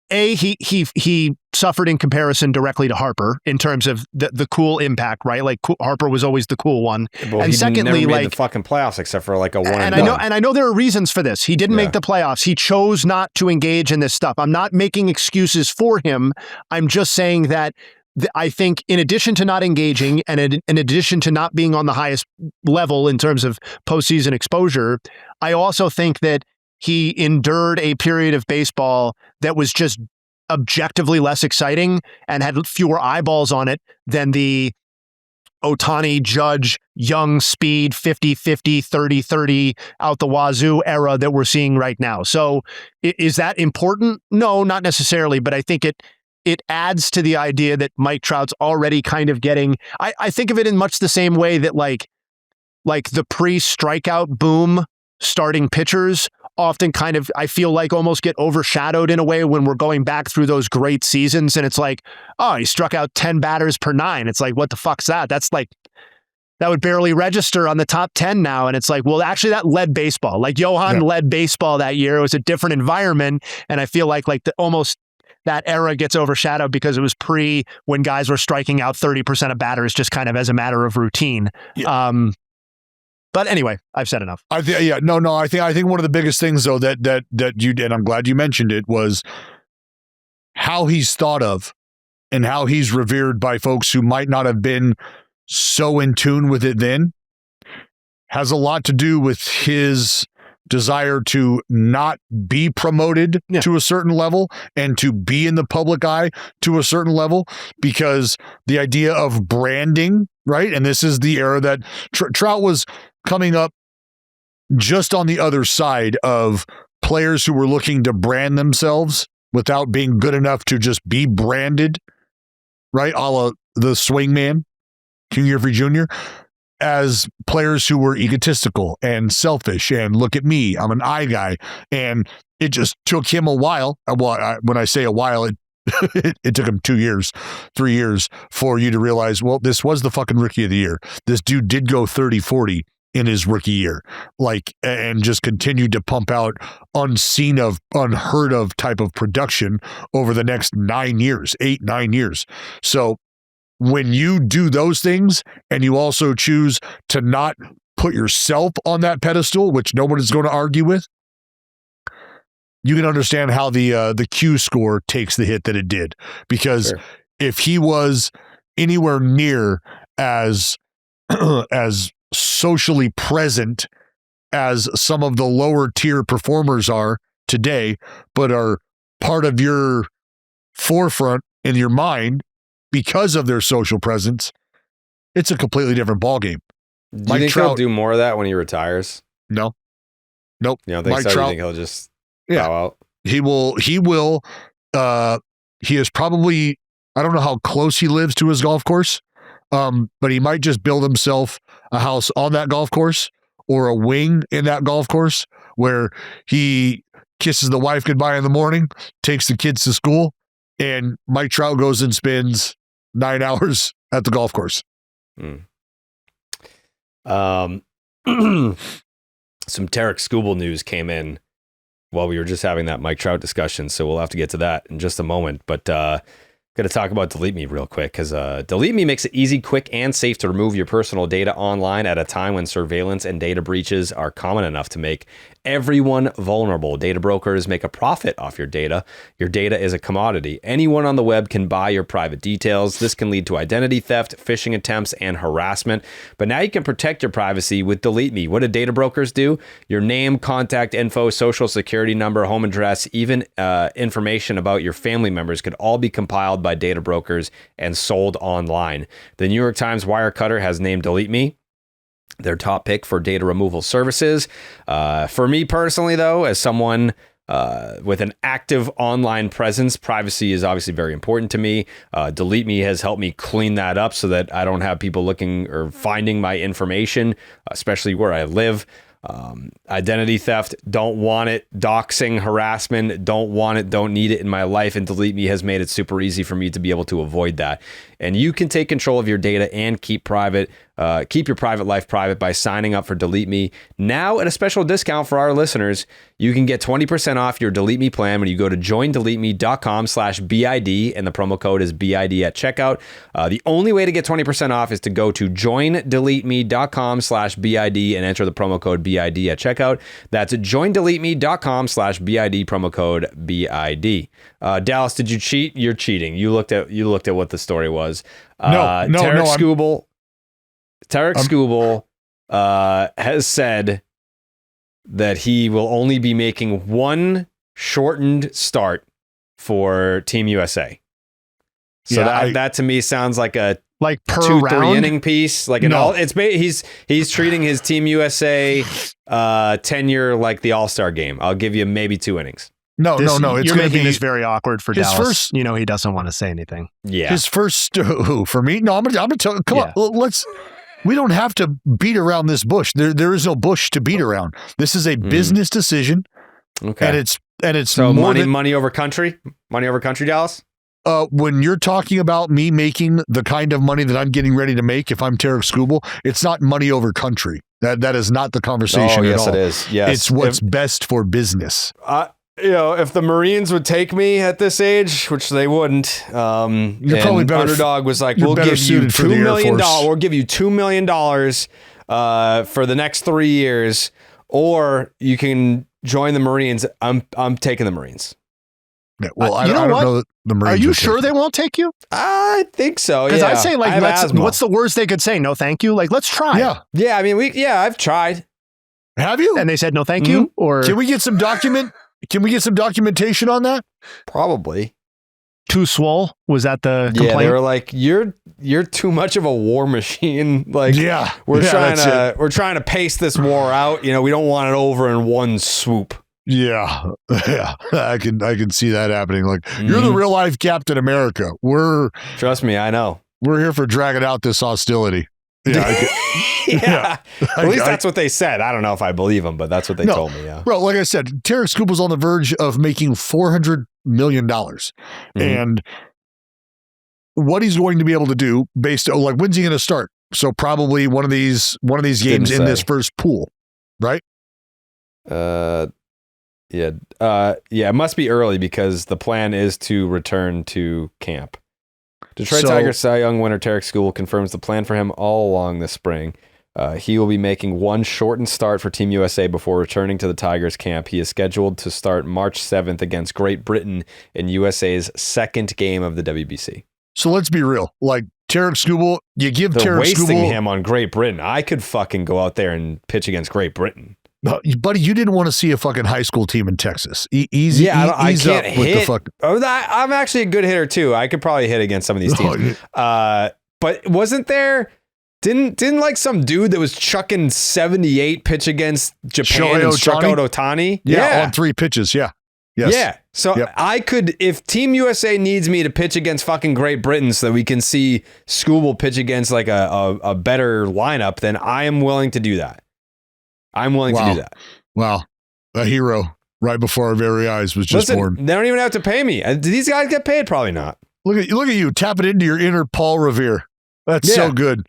he suffered in comparison directly to Harper in terms of the cool impact, right? Like Harper was always the cool one.
Well,
and secondly,
never made
like
the fucking playoffs except for like a one and
done. I know there are reasons for this. He didn't make the playoffs. He chose not to engage in this stuff. I'm not making excuses for him. I'm just saying that I think in addition to not engaging and in addition to not being on the highest level in terms of postseason exposure, I also think that he endured a period of baseball that was just objectively less exciting and had fewer eyeballs on it than the Ohtani, Judge, young speed, 50-50, 30-30 out the wazoo era that we're seeing right now. So is that important? No, not necessarily, but I think it adds to the idea that Mike Trout's already kind of getting, I think of it in much the same way that like the pre-strikeout boom starting pitchers often kind of, I feel like almost get overshadowed in a way when we're going back through those great seasons. And it's like, oh, he struck out 10 batters per 9. It's like, what the fuck's that? That's like, that would barely register on the top 10 now. And it's like, well, actually that led baseball. Like Johan led baseball that year. It was a different environment. And I feel like almost that era gets overshadowed because it was when guys were striking out 30% of batters just kind of as a matter of routine. Yeah. But anyway, I've said enough.
I think one of the biggest things though that you did, and I'm glad you mentioned it, was how he's thought of and how he's revered by folks who might not have been so in tune with it then, has a lot to do with his desire to not be promoted to a certain level and to be in the public eye to a certain level, because the idea of branding, right? And this is the era that Trout was coming up just on the other side of players who were looking to brand themselves without being good enough to just be branded, right? A la the swingman, King Griffey Jr., as players who were egotistical and selfish and look at me, I'm an I guy. And it just took him a while. When I say a while, it took him 2 years, 3 years for you to realize, well, this was the fucking rookie of the year. This dude did go 30-40 in his rookie year, and just continued to pump out unheard of type of production over the next 9 years. So when you do those things and you also choose to not put yourself on that pedestal, which nobody's going to argue with, you can understand how the Q score takes the hit that it did. Because if he was anywhere near as socially present as some of the lower tier performers are today, but are part of your forefront in your mind because of their social presence, it's a completely different ballgame.
Do you think he'll do more of that when he retires?
No. Nope.
You don't think so? You think he'll just bow out?
He will. He is probably, I don't know how close he lives to his golf course, but he might just build himself a house on that golf course or a wing in that golf course where he kisses the wife goodbye in the morning, takes the kids to school, and Mike Trout goes and spends 9 hours at the golf course.
Some Tarik Skubal news came in while we were just having that Mike Trout discussion, so we'll have to get to that in just a moment. But going to talk about Delete Me real quick, because Delete Me makes it easy, quick, and safe to remove your personal data online at a time when surveillance and data breaches are common enough to make everyone vulnerable. Data brokers make a profit off your data. Your data is a commodity. Anyone on the web can buy your private details. This can lead to identity theft, phishing attempts, and harassment. But now you can protect your privacy with Delete Me. What do data brokers do? Your name, contact info, social security number, home address, even information about your family members could all be compiled by data brokers and sold online. The New York Times Wirecutter has named Delete Me their top pick for data removal services. For me personally, though, as someone with an active online presence, privacy is obviously very important to me. Delete Me has helped me clean that up so that I don't have people looking or finding my information, especially where I live. Identity theft, don't want it. Doxing, harassment, don't want it, don't need it in my life. And Delete Me has made it super easy for me to be able to avoid that. And you can take control of your data and keep private Keep your private life private by signing up for Delete Me. Now, at a special discount for our listeners, you can get 20% off your Delete Me plan when you go to joindeleteme.com/BID, and the promo code is BID at checkout. The only way to get 20% off is to go to joindeleteme.com/BID and enter the promo code BID at checkout. That's joindeleteme.com/BID, promo code BID. Dallas, did you cheat? You're cheating. You looked at what the story was. Tarik Skubal has said that he will only be making one shortened start for Team USA. So that to me sounds like a
per
2-3 inning piece. He's treating his Team USA tenure like the All-Star game. I'll give you maybe 2 innings.
No.
You're making this very awkward for Dallas. He doesn't want to say anything.
Yeah.
His first for me. No, I'm gonna tell. Come on, we don't have to beat around this bush. There is no bush to beat around. This is a business decision.
Okay.
And it's
so money over country, Dallas.
When you're talking about me making the kind of money that I'm getting ready to make, if I'm Tarik Skubal, it's not money over country. That is not the conversation at all.
Yes, it is. Yes,
it's what's best for business.
If the Marines would take me at this age, which they wouldn't,
you're probably better.
Underdog was like, we'll give you $2 million. We'll give you $2 million for the next 3 years, or you can join the Marines. I'm taking the Marines.
Yeah, well, I don't know that the Marines.
Are you sure they won't take you?
I think so.
Because I'd say what's the worst they could say? No, thank you. Let's try.
Yeah.
I mean, I've tried.
Have you?
And they said no, thank you. Or
can we get some documentation on that?
Probably.
Too swole? Was that the complaint?
Yeah, they were like, you're too much of a war machine. Like, we're trying to pace this war out. We don't want it over in one swoop.
Yeah. I can see that happening. Like, you're the real life Captain America.
Trust me, I know.
We're here for dragging out this hostility. Yeah.
At least that's what they said. I don't know if I believe them, but that's what they told me. Yeah.
Bro, like I said, Tarik Skubal's on the verge of making $400 million. And what he's going to be able to do based on, when's he going to start? So probably one of these games in this first pool, right?
It must be early because the plan is to return to camp. Detroit Tigers Cy Young winner Tarik Skubal confirms the plan for him all along this spring. He will be making one shortened start for Team USA before returning to the Tigers camp. He is scheduled to start March 7th against Great Britain in USA's second game of the WBC.
So let's be real. Tarik Skubal, you give
They're
Tarik Skubal...
wasting him on Great Britain. I could fucking go out there and pitch against Great Britain.
Buddy, you didn't want to see a fucking high school team in Texas. I can't
hit. I'm actually a good hitter too. I could probably hit against some of these teams. But wasn't there? Didn't some dude that was chucking 78 pitch against Japan and struck out Ohtani?
Yeah, on 3 pitches. Yeah. Yes.
Yeah. So I could, if Team USA needs me to pitch against fucking Great Britain so that we can see Skubal pitch against a better lineup, then I am willing to do that. I'm willing to do that.
Wow. A hero right before our very eyes was just born.
They don't even have to pay me. Do these guys get paid? Probably not.
Look at you tapping into your inner Paul Revere. That's so good.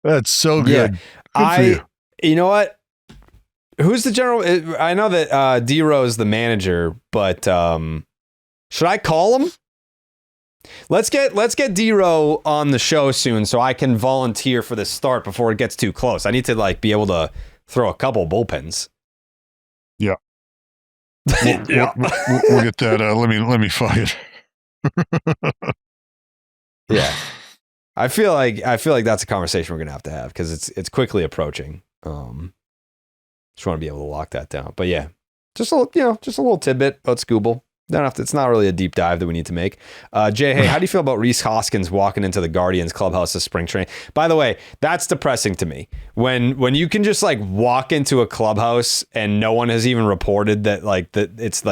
That's so good.
You know what? Who's the general? I know that D-Row is the manager, but should I call him? Let's get D-Row on the show soon so I can volunteer for this start before it gets too close. I need to be able to throw a couple bullpens.
Yeah. We'll get that. Let me find it.
Yeah. I feel like that's a conversation we're gonna have because it's quickly approaching. Just want to be able to lock that down. But yeah, just a little tidbit about Skubal. It's not really a deep dive that we need to make. Jay, hey, how do you feel about Rhys Hoskins walking into the Guardians clubhouse this spring training? By the way, that's depressing to me. When you can just walk into a clubhouse and no one has even reported that it's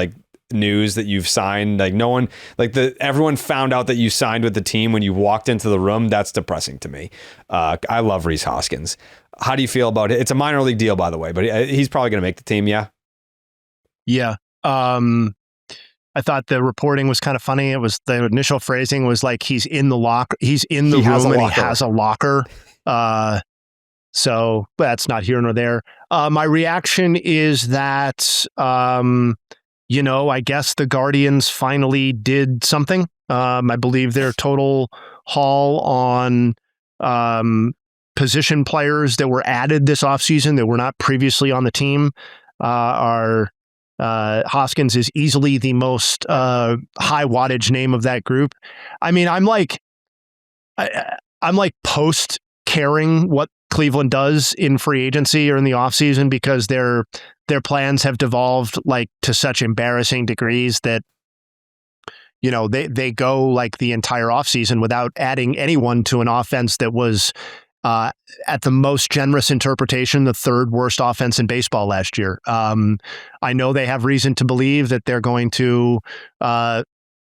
news that you've signed. No one everyone found out that you signed with the team when you walked into the room. That's depressing to me. I love Rhys Hoskins. How do you feel about it? It's a minor league deal, by the way, but he's probably going to make the team. Yeah.
Yeah. I thought the reporting was kind of funny. It was the initial phrasing was he's in the locker. He's in the room and he has a locker. So that's not here nor there. My reaction is that, I guess the Guardians finally did something. I believe their total haul on position players that were added this offseason that were not previously on the team are Hoskins is easily the most high wattage name of that group. I mean, I'm like post caring what Cleveland does in free agency or in the offseason because their plans have devolved like to such embarrassing degrees that they go like the entire offseason without adding anyone to an offense that was at the most generous interpretation, the third worst offense in baseball last year. I know they have reason to believe that they're going to,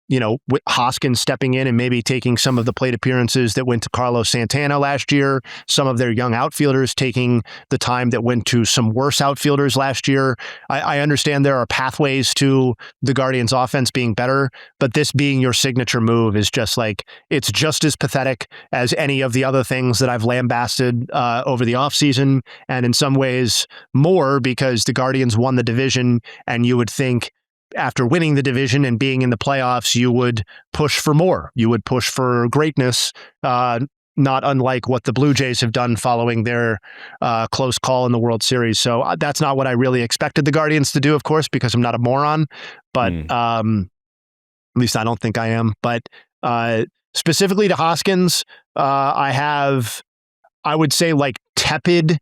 with Hoskins stepping in and maybe taking some of the plate appearances that went to Carlos Santana last year, some of their young outfielders taking the time that went to some worse outfielders last year. I understand there are pathways to the Guardians offense being better, but this being your signature move is just like, it's just as pathetic as any of the other things that I've lambasted over the offseason, and in some ways more because the Guardians won the division, and you would think after winning the division and being in the playoffs, you would push for more. You would push for greatness, not unlike what the Blue Jays have done following their close call in the World Series. So that's not what I really expected the Guardians to do, of course, because I'm not a moron. But at least I don't think I am. But specifically to Hoskins, I would say like tepid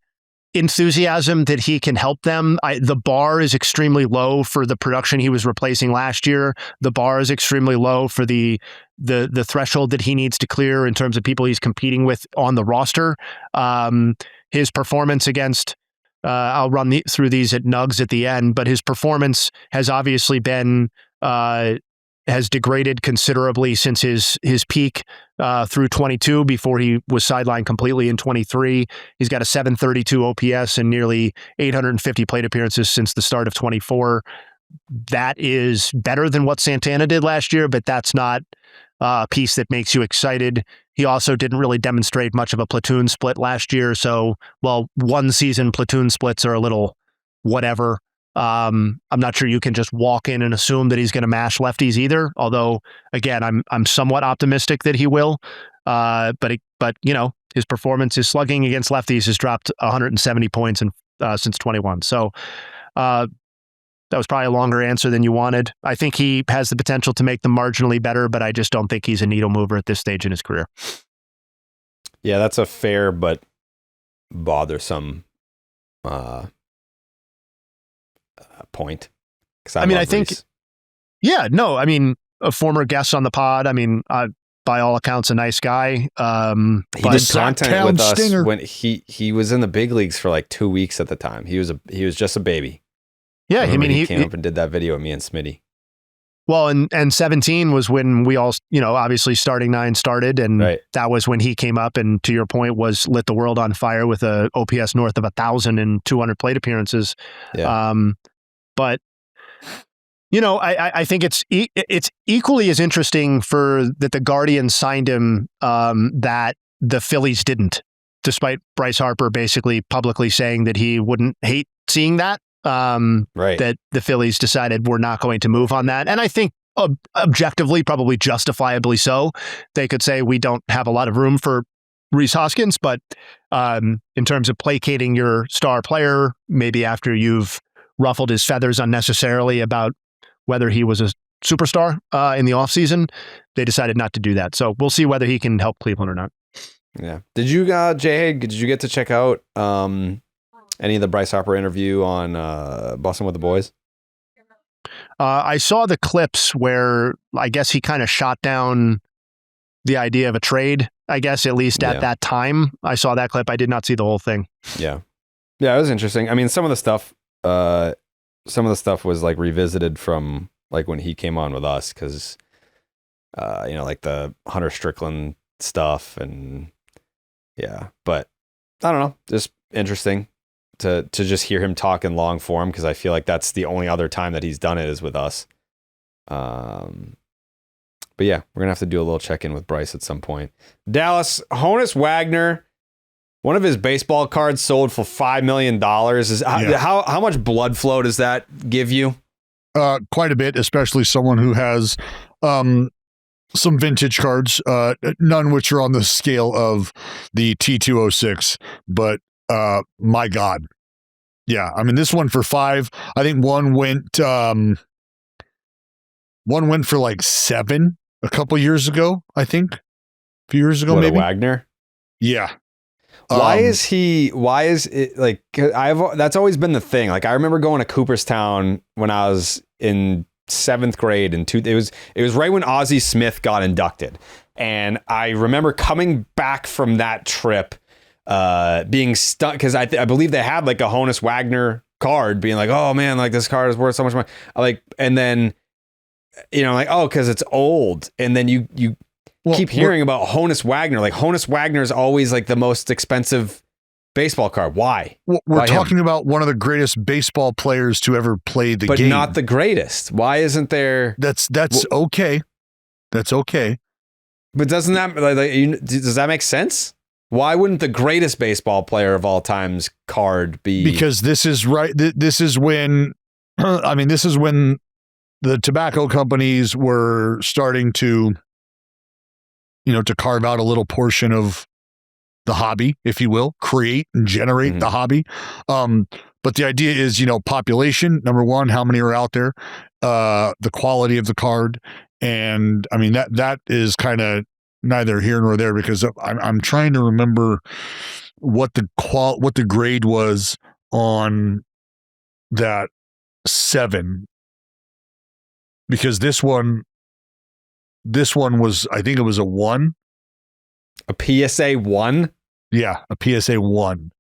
enthusiasm that he can help them. The bar is extremely low for the production he was replacing last year. The bar is extremely low for the threshold that he needs to clear in terms of people he's competing with on the roster. His performance against, I'll run through these at Nugs at the end, but his performance has obviously been has degraded considerably since his peak through 22 before he was sidelined completely in 23. He's got a 732 OPS and nearly 850 plate appearances since the start of 24. That is better than what Santana did last year, but that's not a piece that makes you excited. He also didn't really demonstrate much of a platoon split last year. So, one season platoon splits are a little whatever. I'm not sure you can just walk in and assume that he's going to mash lefties either. Although, again, I'm somewhat optimistic that he will. But his performance, his slugging against lefties has dropped 170 points since 21. So that was probably a longer answer than you wanted. I think he has the potential to make them marginally better, but I just don't think he's a needle mover at this stage in his career.
Yeah, that's a fair but bothersome point. I think, Rhys.
A former guest on the pod. By all accounts, a nice guy.
He did content with us when he was in the big leagues for like 2 weeks at the time. He was just a baby.
Yeah,
he came up and did that video with me and Smitty.
Well, and 17 was when we all, obviously starting 9 started, and that was when he came up and, to your point, was lit the world on fire with a OPS north of 1,000 and 200 plate appearances. Yeah. But I think it's equally as interesting that the Guardians signed him that the Phillies didn't, despite Bryce Harper basically publicly saying that he wouldn't hate seeing that. That the Phillies decided we're not going to move on that. And I think objectively, probably justifiably so, they could say we don't have a lot of room for Rhys Hoskins, but in terms of placating your star player, maybe after you've ruffled his feathers unnecessarily about whether he was a superstar in the offseason, they decided not to do that. So we'll see whether he can help Cleveland or not.
Yeah. Did you, Jay, did you get to check out any of the Bryce Harper interview on Bussin' with the Boys?
I saw the clips where I guess he kind of shot down the idea of a trade, I guess, at least at that time. I saw that clip. I did not see the whole thing.
Yeah. Yeah, it was interesting. I mean, some of the stuff was like revisited from like when he came on with us, because like the Hunter Strickland stuff, and but I don't know, just interesting to just hear him talk in long form, because I feel like that's the only other time that he's done it is with us. But yeah, we're gonna have to do a little check-in with Bryce at some point. Dallas, Honus, Wagner, One of his baseball cards sold for $5 million. How much blood flow does that give you?
Quite a bit, especially someone who has some vintage cards, none which are on the scale of the T206, but my God. Yeah, I mean, this one for 5. I think one went for like 7 a couple years ago, I think. A few years ago, maybe.
Wagner?
Yeah.
Why is it like, that's always been the thing. Like, I remember going to Cooperstown when I was in 7th grade, and it was right when Ozzie Smith got inducted. And I remember coming back from that trip, being stuck, because I believe they had like a Honus Wagner card, being like, oh man, like this card is worth so much money. And then, like, oh, because it's old. And then you keep hearing about Honus Wagner. Like, Honus Wagner is always like the most expensive baseball card. Why?
We're talking about one of the greatest baseball players to ever play the game.
But not the greatest. Why isn't there?
That's okay. That's okay.
But doesn't that, does that make sense? Why wouldn't the greatest baseball player of all time's card be?
Because this is right. This is when, this is when the tobacco companies were starting to, to carve out a little portion of the hobby, if you will, create and generate the hobby. But the idea is, population, number one, how many are out there, the quality of the card. And I mean, that is kind of neither here nor there, because I'm trying to remember what the grade was on that 7, because this one was, I think it was a 1.
A PSA 1?
Yeah, a PSA 1.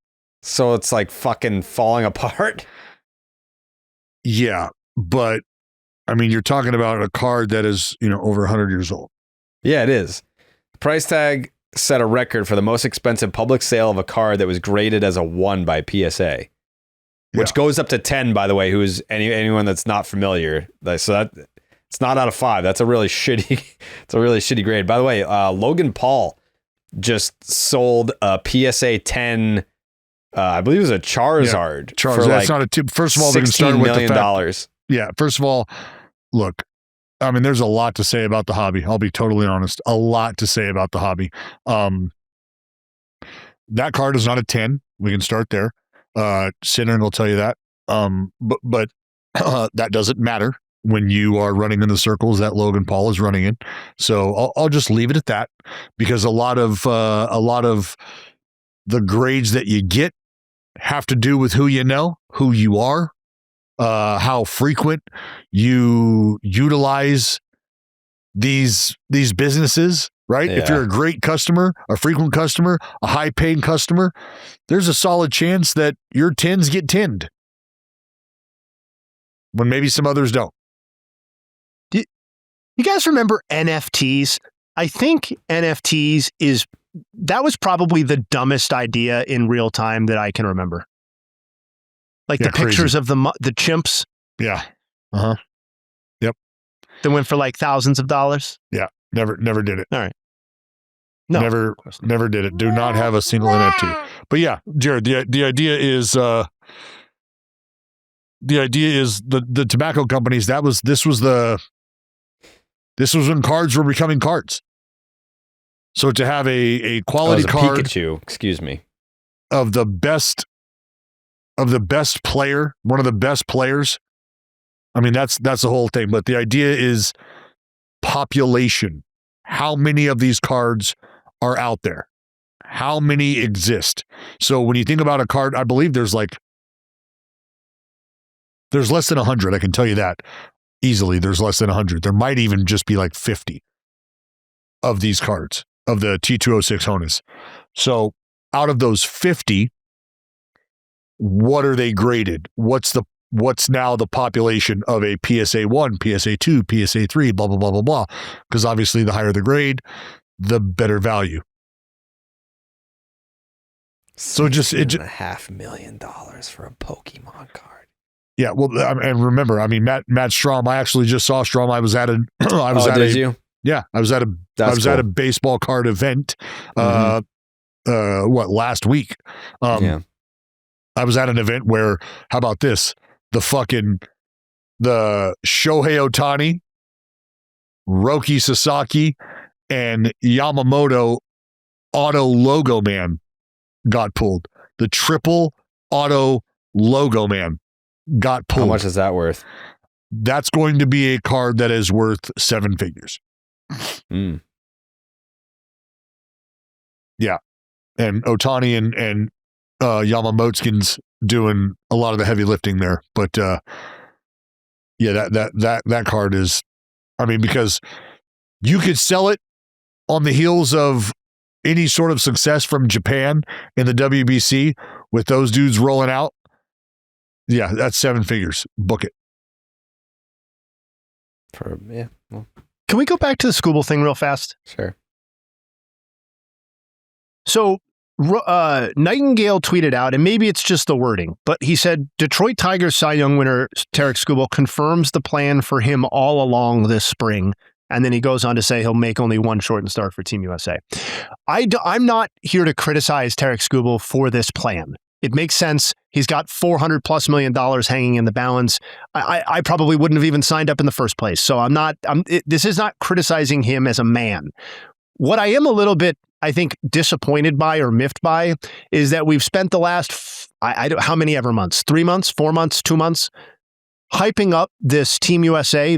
So it's like fucking falling apart?
Yeah, but I mean, you're talking about a card that is, over 100 years old.
Yeah, it is. The price tag set a record for the most expensive public sale of a card that was graded as a 1 by PSA, which goes up to 10, by the way, who is anyone that's not familiar. So that it's not out of 5. That's a really shitty grade. By the way, Logan Paul just sold a PSA 10. I believe it was a Charizard.
Yeah, Charizard. That's not a tip. First of all, we can start with
$16 million.
Yeah. First of all, look, I mean, there's a lot to say about the hobby. I'll be totally honest. A lot to say about the hobby. That card is not a 10. We can start there. Sinner will tell you that. But that doesn't matter when you are running in the circles that Logan Paul is running in. So I'll just leave it at that, because a lot of the grades that you get have to do with who you know, who you are, how frequent you utilize these businesses, right?
Yeah.
If you're a great customer, a frequent customer, a high-paying customer, there's a solid chance that your 10s get tinned when maybe some others don't.
You guys remember NFTs? I think NFTs that was probably the dumbest idea in real time that I can remember. Like the pictures of the chimps.
Yeah. Uh-huh. Yep.
That went for like thousands of dollars.
Yeah. Never did it.
All right. No.
Never did it. Do not have a single NFT. But yeah, Jared, the idea is the tobacco companies, this was when cards were becoming cards. So to have a quality card,
Pikachu, excuse me,
of the best player, one of the best players. I mean, that's the whole thing. But the idea is population. How many of these cards are out there? How many exist? So when you think about a card, I believe there's less than 100. I can tell you that easily. There's less than 100. There might even just be like 50 of these cards of the T206 Honus. So out of those 50, what are they graded? What's now the population of a PSA 1, PSA 2, PSA 3, blah, blah, blah, blah, blah. Because obviously the higher the grade, the better value. So
$7.5 million for a Pokemon card.
Yeah, well, and remember, I mean, Matt Strom. I actually just saw Strom. I was at a.
Did you?
Yeah, I was at a baseball card event last week.
Yeah.
I was at an event where, how about this? The Shohei Ohtani, Roki Sasaki, and Yamamoto auto logo man got pulled. The triple auto logo man got pulled.
How much is that worth?
That's going to be a card that is worth 7 figures.
Mm.
Yeah. And Ohtani and Yamamoto's doing a lot of the heavy lifting there. But that card is, I mean, because you could sell it on the heels of any sort of success from Japan in the WBC with those dudes rolling out. Yeah, that's 7 figures. Book it.
Well,
Can we go back to the Skubal thing real fast?
sure.
So Nightingale tweeted out, and maybe it's just the wording, but he said, Detroit Tigers Cy Young winner Tarik Skubal confirms the plan for him all along this spring. And then he goes on to say he'll make only one shortened start for Team USA. I'm not here to criticize Tarik Skubal for this plan. It makes sense. He's got $400+ million hanging in the balance. I probably wouldn't have even signed up in the first place. So this is not criticizing him as a man. What I am a little bit, I think, disappointed by or miffed by is that we've spent the last, how many ever months? 3 months, 4 months, 2 months, hyping up this Team USA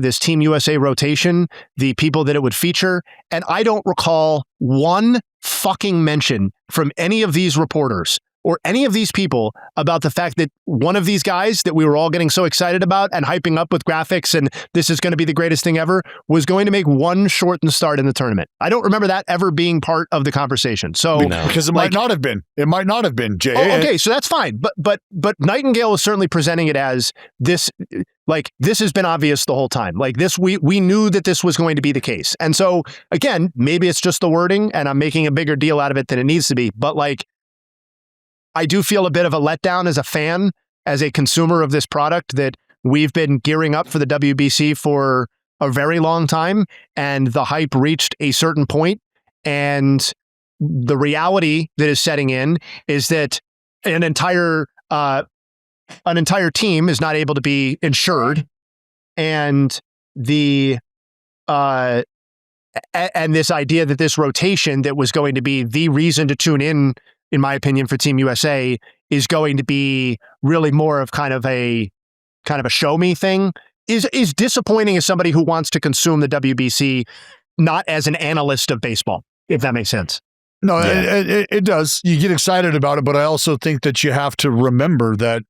rotation, the people that it would feature. And I don't recall one fucking mention from any of these reporters or any of these people about the fact that one of these guys that we were all getting so excited about and hyping up with graphics and this is going to be the greatest thing ever was going to make one shortened start in the tournament. I don't remember that ever being part of the conversation. So
because it might not have been. It might not have been, Jay.
Oh, okay, so that's fine. But Nightingale is certainly presenting it as this, like this has been obvious the whole time. Like this, we knew that this was going to be the case. And so again, maybe it's just the wording and I'm making a bigger deal out of it than it needs to be. But like, I do feel a bit of a letdown as a fan, as a consumer of this product, that we've been gearing up for the WBC for a very long time, and the hype reached a certain point, and the reality that is setting in is that an entire team is not able to be insured, and and this idea that this rotation that was going to be the reason to tune in my opinion, for Team USA is going to be really more of kind of a show me thing is disappointing as somebody who wants to consume the WBC, not as an analyst of baseball, if that makes sense.
No, yeah. It does. You get excited about it, but I also think that you have to remember that,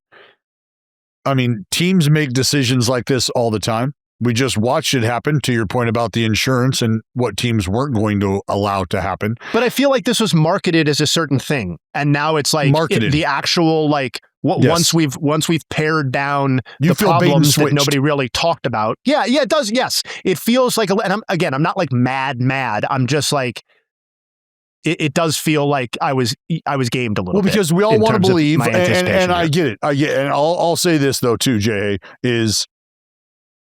I mean, teams make decisions like this all the time. We just watched it happen, to your point about the insurance and what teams weren't going to allow to happen.
But I feel like this was marketed as a certain thing, and now it's like the actual like
yes.
once we've pared down the problems that nobody really talked about. Yeah, it does. Yes, it feels like, and I'm not like mad. I'm just like, it does feel like I was gamed a little bit.
Well, because we all want to believe, and I get it. And I'll say this though too, Jay, is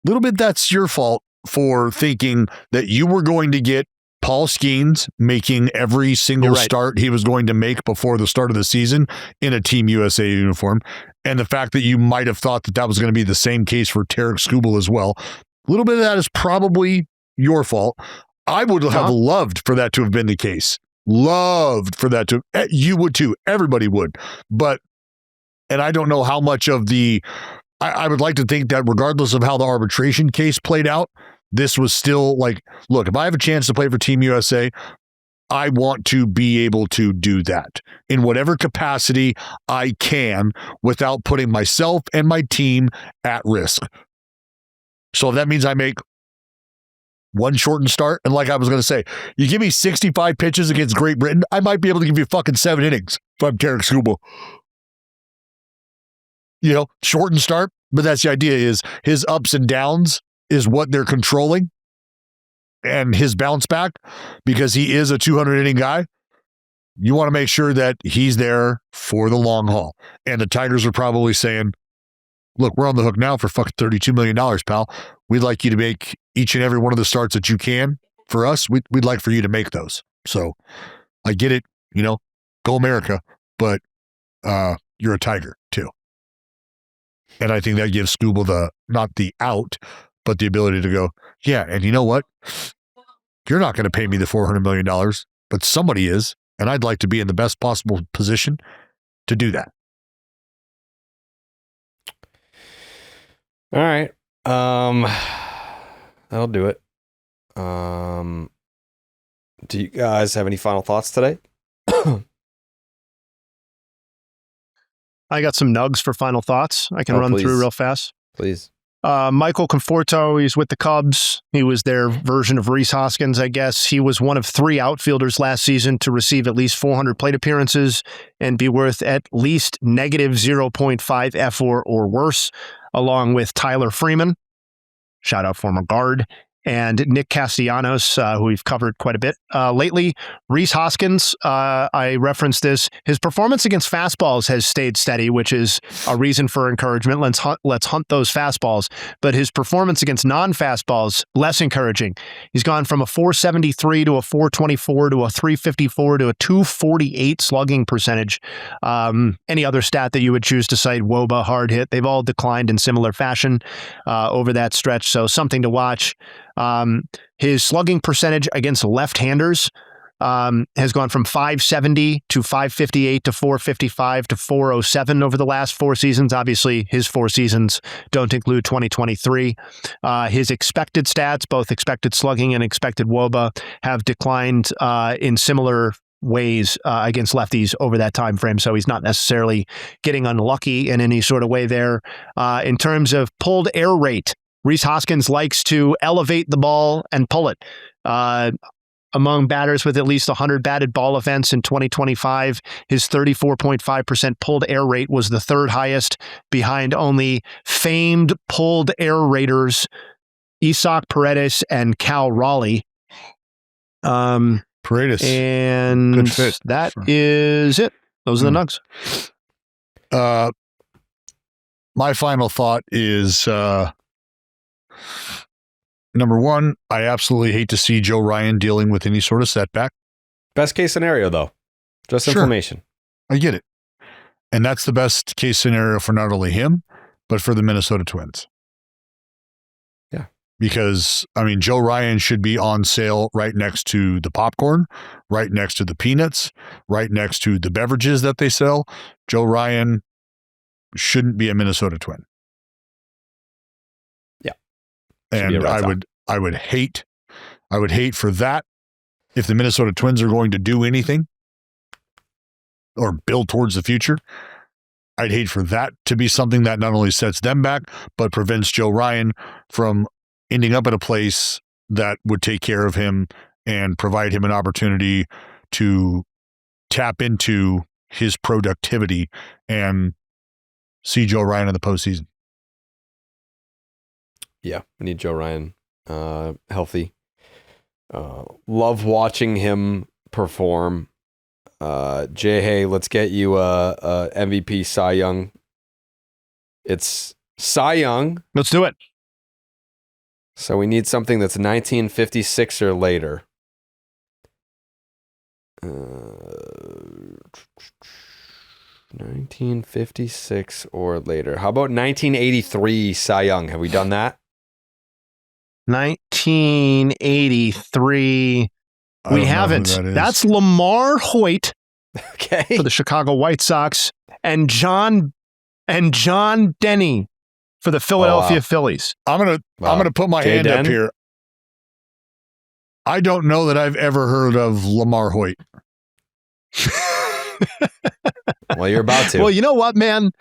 a little bit that's your fault for thinking that you were going to get Paul Skeens making every single start he was going to make before the start of the season in a Team USA uniform. And the fact that you might have thought that was going to be the same case for Tarik Skubal as well. A little bit of that is probably your fault. I would have loved for that to have been the case. Loved for that to, you would too. Everybody would. But, and I don't know how much of I would like to think that regardless of how the arbitration case played out, this was still like, look, if I have a chance to play for Team USA, I want to be able to do that in whatever capacity I can without putting myself and my team at risk. So if that means I make one shortened start, and like I was going to say, you give me 65 pitches against Great Britain, I might be able to give you fucking 7 innings if I'm Tarik Skubal. Shortened start, but that's the idea, is his ups and downs is what they're controlling, and his bounce back, because he is a 200 inning guy. You want to make sure that he's there for the long haul. And the Tigers are probably saying, look, we're on the hook now for fucking $32 million, pal. We'd like you to make each and every one of the starts that you can for us. We'd like for you to make those. So I get it. go America, but you're a Tiger too. And I think that gives Skubal not the out, but the ability to go, yeah, and you know what? You're not going to pay me the $400 million, but somebody is, and I'd like to be in the best possible position to do that.
All right. That'll do it. Do you guys have any final thoughts today?
I got some nugs for final thoughts. I can run through real fast.
Please.
Michael Conforto, he's with the Cubs. He was their version of Rhys Hoskins, I guess. He was one of 3 outfielders last season to receive at least 400 plate appearances and be worth at least negative 0.5 FWAR or worse, along with Tyler Freeman, shout out former guard, and Nick Castellanos, who we've covered quite a bit lately. Rhys Hoskins, I referenced this. His performance against fastballs has stayed steady, which is a reason for encouragement. Let's hunt those fastballs. But his performance against non-fastballs, less encouraging. He's gone from a 473 to a 424 to a 354 to a 248 slugging percentage. Any other stat that you would choose to cite, WOBA, hard hit, they've all declined in similar fashion over that stretch. So something to watch. His slugging percentage against left-handers has gone from 570 to 558 to 455 to 407 over the last 4 seasons. Obviously, his 4 seasons don't include 2023. His expected stats, both expected slugging and expected WOBA, have declined in similar ways against lefties over that time frame. So he's not necessarily getting unlucky in any sort of way there. In terms of pulled air rate, Rhys Hoskins likes to elevate the ball and pull it. Among batters with at least 100 batted ball events in 2025, his 34.5% pulled air rate was the 3rd highest, behind only famed pulled air raters Isaac Paredes and Cal Raleigh.
Paredes.
And
good fit.
That is it. Those are the nugs.
My final thought is... number one, I absolutely hate to see Joe Ryan dealing with any sort of setback.
Best case scenario, though. Just inflammation.
I get it. And that's the best case scenario for not only him, but for the Minnesota Twins.
Yeah.
Because, I mean, Joe Ryan should be on sale right next to the popcorn, right next to the peanuts, right next to the beverages that they sell. Joe Ryan shouldn't be a Minnesota Twin. And I would hate for that if the Minnesota Twins are going to do anything or build towards the future. I'd hate for that to be something that not only sets them back, but prevents Joe Ryan from ending up at a place that would take care of him and provide him an opportunity to tap into his productivity and see Joe Ryan in the postseason.
Yeah, we need Joe Ryan healthy. Love watching him perform. Jay, hey, let's get you a MVP Cy Young. It's Cy Young.
Let's do it.
So we need something that's 1956 or later. 1956 or later. How about 1983 Cy Young? Have we done that?
1983. We haven't. That's Lamar Hoyt for the Chicago White Sox and John Denny for the Philadelphia Phillies.
I'm gonna put my hand up here. I don't know that I've ever heard of Lamar Hoyt.
Well, you're about to.
Well, you know what, man?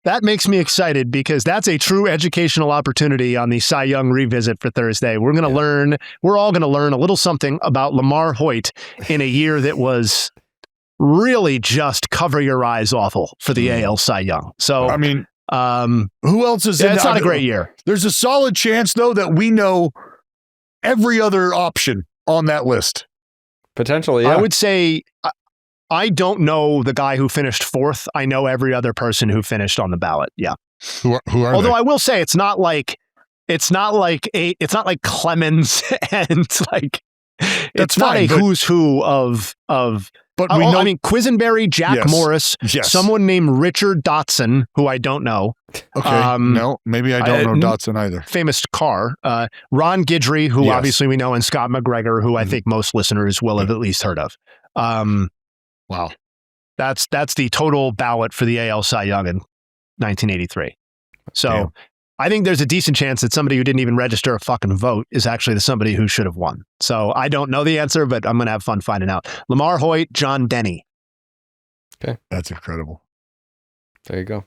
That makes me excited because that's a true educational opportunity on the Cy Young Revisit for Thursday. We're going to learn, we're all going to learn a little something about Lamar Hoyt in a year that was really just cover your eyes awful for the AL Cy Young. So,
I mean, who else is in
it's not a great year.
There's a solid chance, though, that we know every other option on that list.
Potentially, yeah.
I would say... I don't know the guy who finished 4th. I know every other person who finished on the ballot. Yeah.
Who are
Although
they?
I will say it's not like Clemens and like It's not
fine,
a who's who of.
But we know.
I mean, Quisenberry, Jack
Yes.
Morris,
Yes.
someone named Richard Dotson, who I don't know.
Okay. No, maybe I don't know Dotson either.
Famous car. Ron Guidry, who
Yes.
obviously we know, and Scott McGregor, who I think most listeners will have at least heard of.
Wow.
That's the total ballot for the AL Cy Young in 1983. So
Damn.
I think there's a decent chance that somebody who didn't even register a fucking vote is actually somebody who should have won. So I don't know the answer, but I'm going to have fun finding out. Lamar Hoyt, John Denny.
Okay.
That's incredible.
There you go.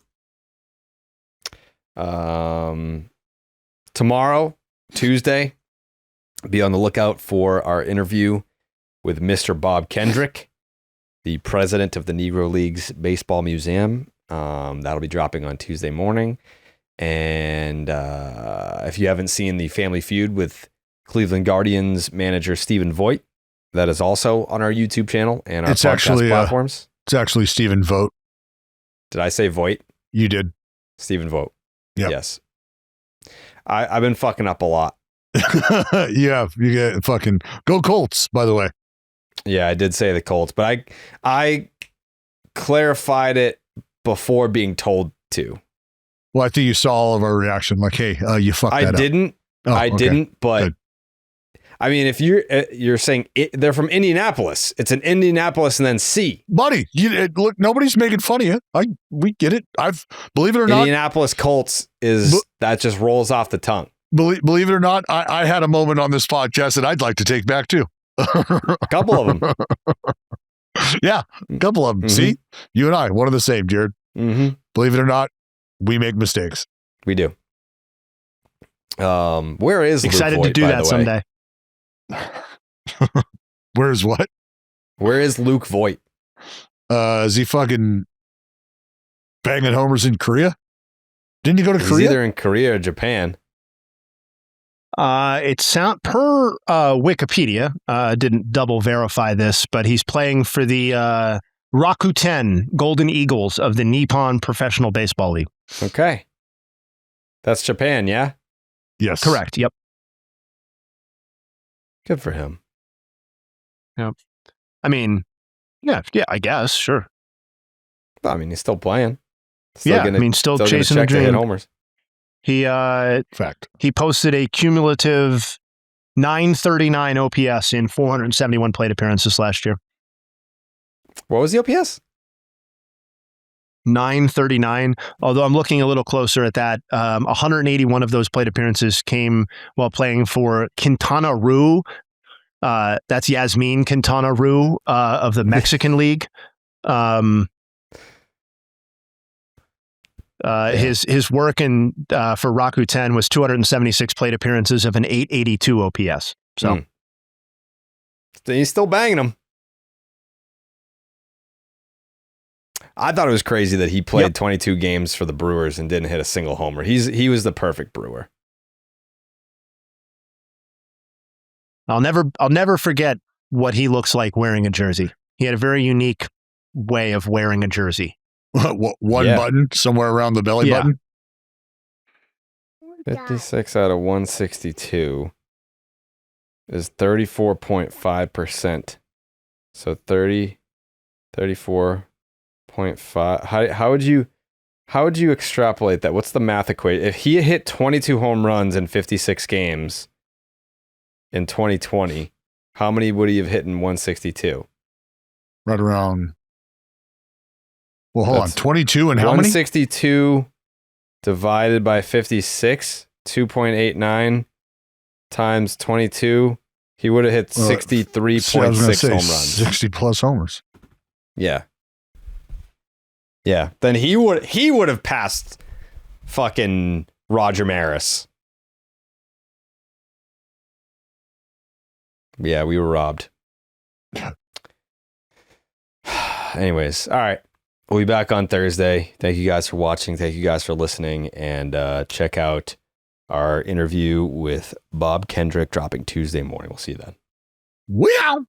Tomorrow, Tuesday, be on the lookout for our interview with Mr. Bob Kendrick, the president of the Negro Leagues Baseball Museum. That'll be dropping on Tuesday morning. And if you haven't seen the Family Feud with Cleveland Guardians manager Stephen Voigt, that is also on our YouTube channel and our podcast platforms.
It's actually Stephen Vogt.
Did I say Voigt?
You did.
Stephen Vogt.
Yep.
Yes. I've been fucking up a lot.
Yeah, you get fucking go Colts, by the way.
Yeah, I did say the Colts, but I clarified it before being told to.
Well, I think you saw all of our reaction. Like, hey, you fucked that up.
I didn't, but
Good.
I mean, if you're saying they're from Indianapolis, it's an Indianapolis and then C.
Buddy, look, nobody's making fun of you. We get it. Believe it or not,
Indianapolis Colts that just rolls off the tongue.
Believe it or not, I had a moment on this podcast that I'd like to take back too.
A couple of them.
Yeah, a couple of them.
Mm-hmm.
See, you and I, one of the same, Jared.
Mm-hmm.
Believe it or not, we make mistakes.
We do. Where is
Excited
Luke
to do
Voigt,
that someday.
Where's what?
Where is Luke Voigt?
Is he fucking banging homers in Korea? Didn't he go to
He's
Korea?
either in Korea or Japan.
It's per Wikipedia. Didn't double verify this, but he's playing for the Rakuten Golden Eagles of the Nippon Professional Baseball League.
Okay. That's Japan, yeah?
Yes.
Correct. Yep.
Good for him.
Yep. I mean, yeah, I guess, sure.
I mean, he's still playing.
Still chasing a
check to hit
dream.
homers.
He posted a cumulative 939 OPS in 471 plate appearances last year.
What was the OPS?
939. Although I'm looking a little closer at that, 181 of those plate appearances came while playing for Quintana Roo. That's Yasmin Quintana Roo of the Mexican League. His work for Rakuten was 276 plate appearances of an 882 OPS. So
he's still banging them. I thought it was crazy that he played 22 games for the Brewers and didn't hit a single homer. He was the perfect Brewer.
I'll never forget what he looks like wearing a jersey. He had a very unique way of wearing a jersey.
One button somewhere around the belly button.
56 out of 162 is 34.5%. So 34.5. How would you extrapolate that? What's the math equation? If he hit 22 home runs in 56 games in 2020, how many would he have hit in 162?
Right around. Well, hold on. 22 and how many?
162 divided by 56, 2.89 times 22. He would have hit 63.6 home runs.
60 plus homers.
Yeah. Yeah. Then he would have passed fucking Roger Maris. Yeah, we were robbed. Anyways, all right. We'll be back on Thursday. Thank you guys for watching. Thank you guys for listening. And check out our interview with Bob Kendrick dropping Tuesday morning. We'll see you then.
Wow.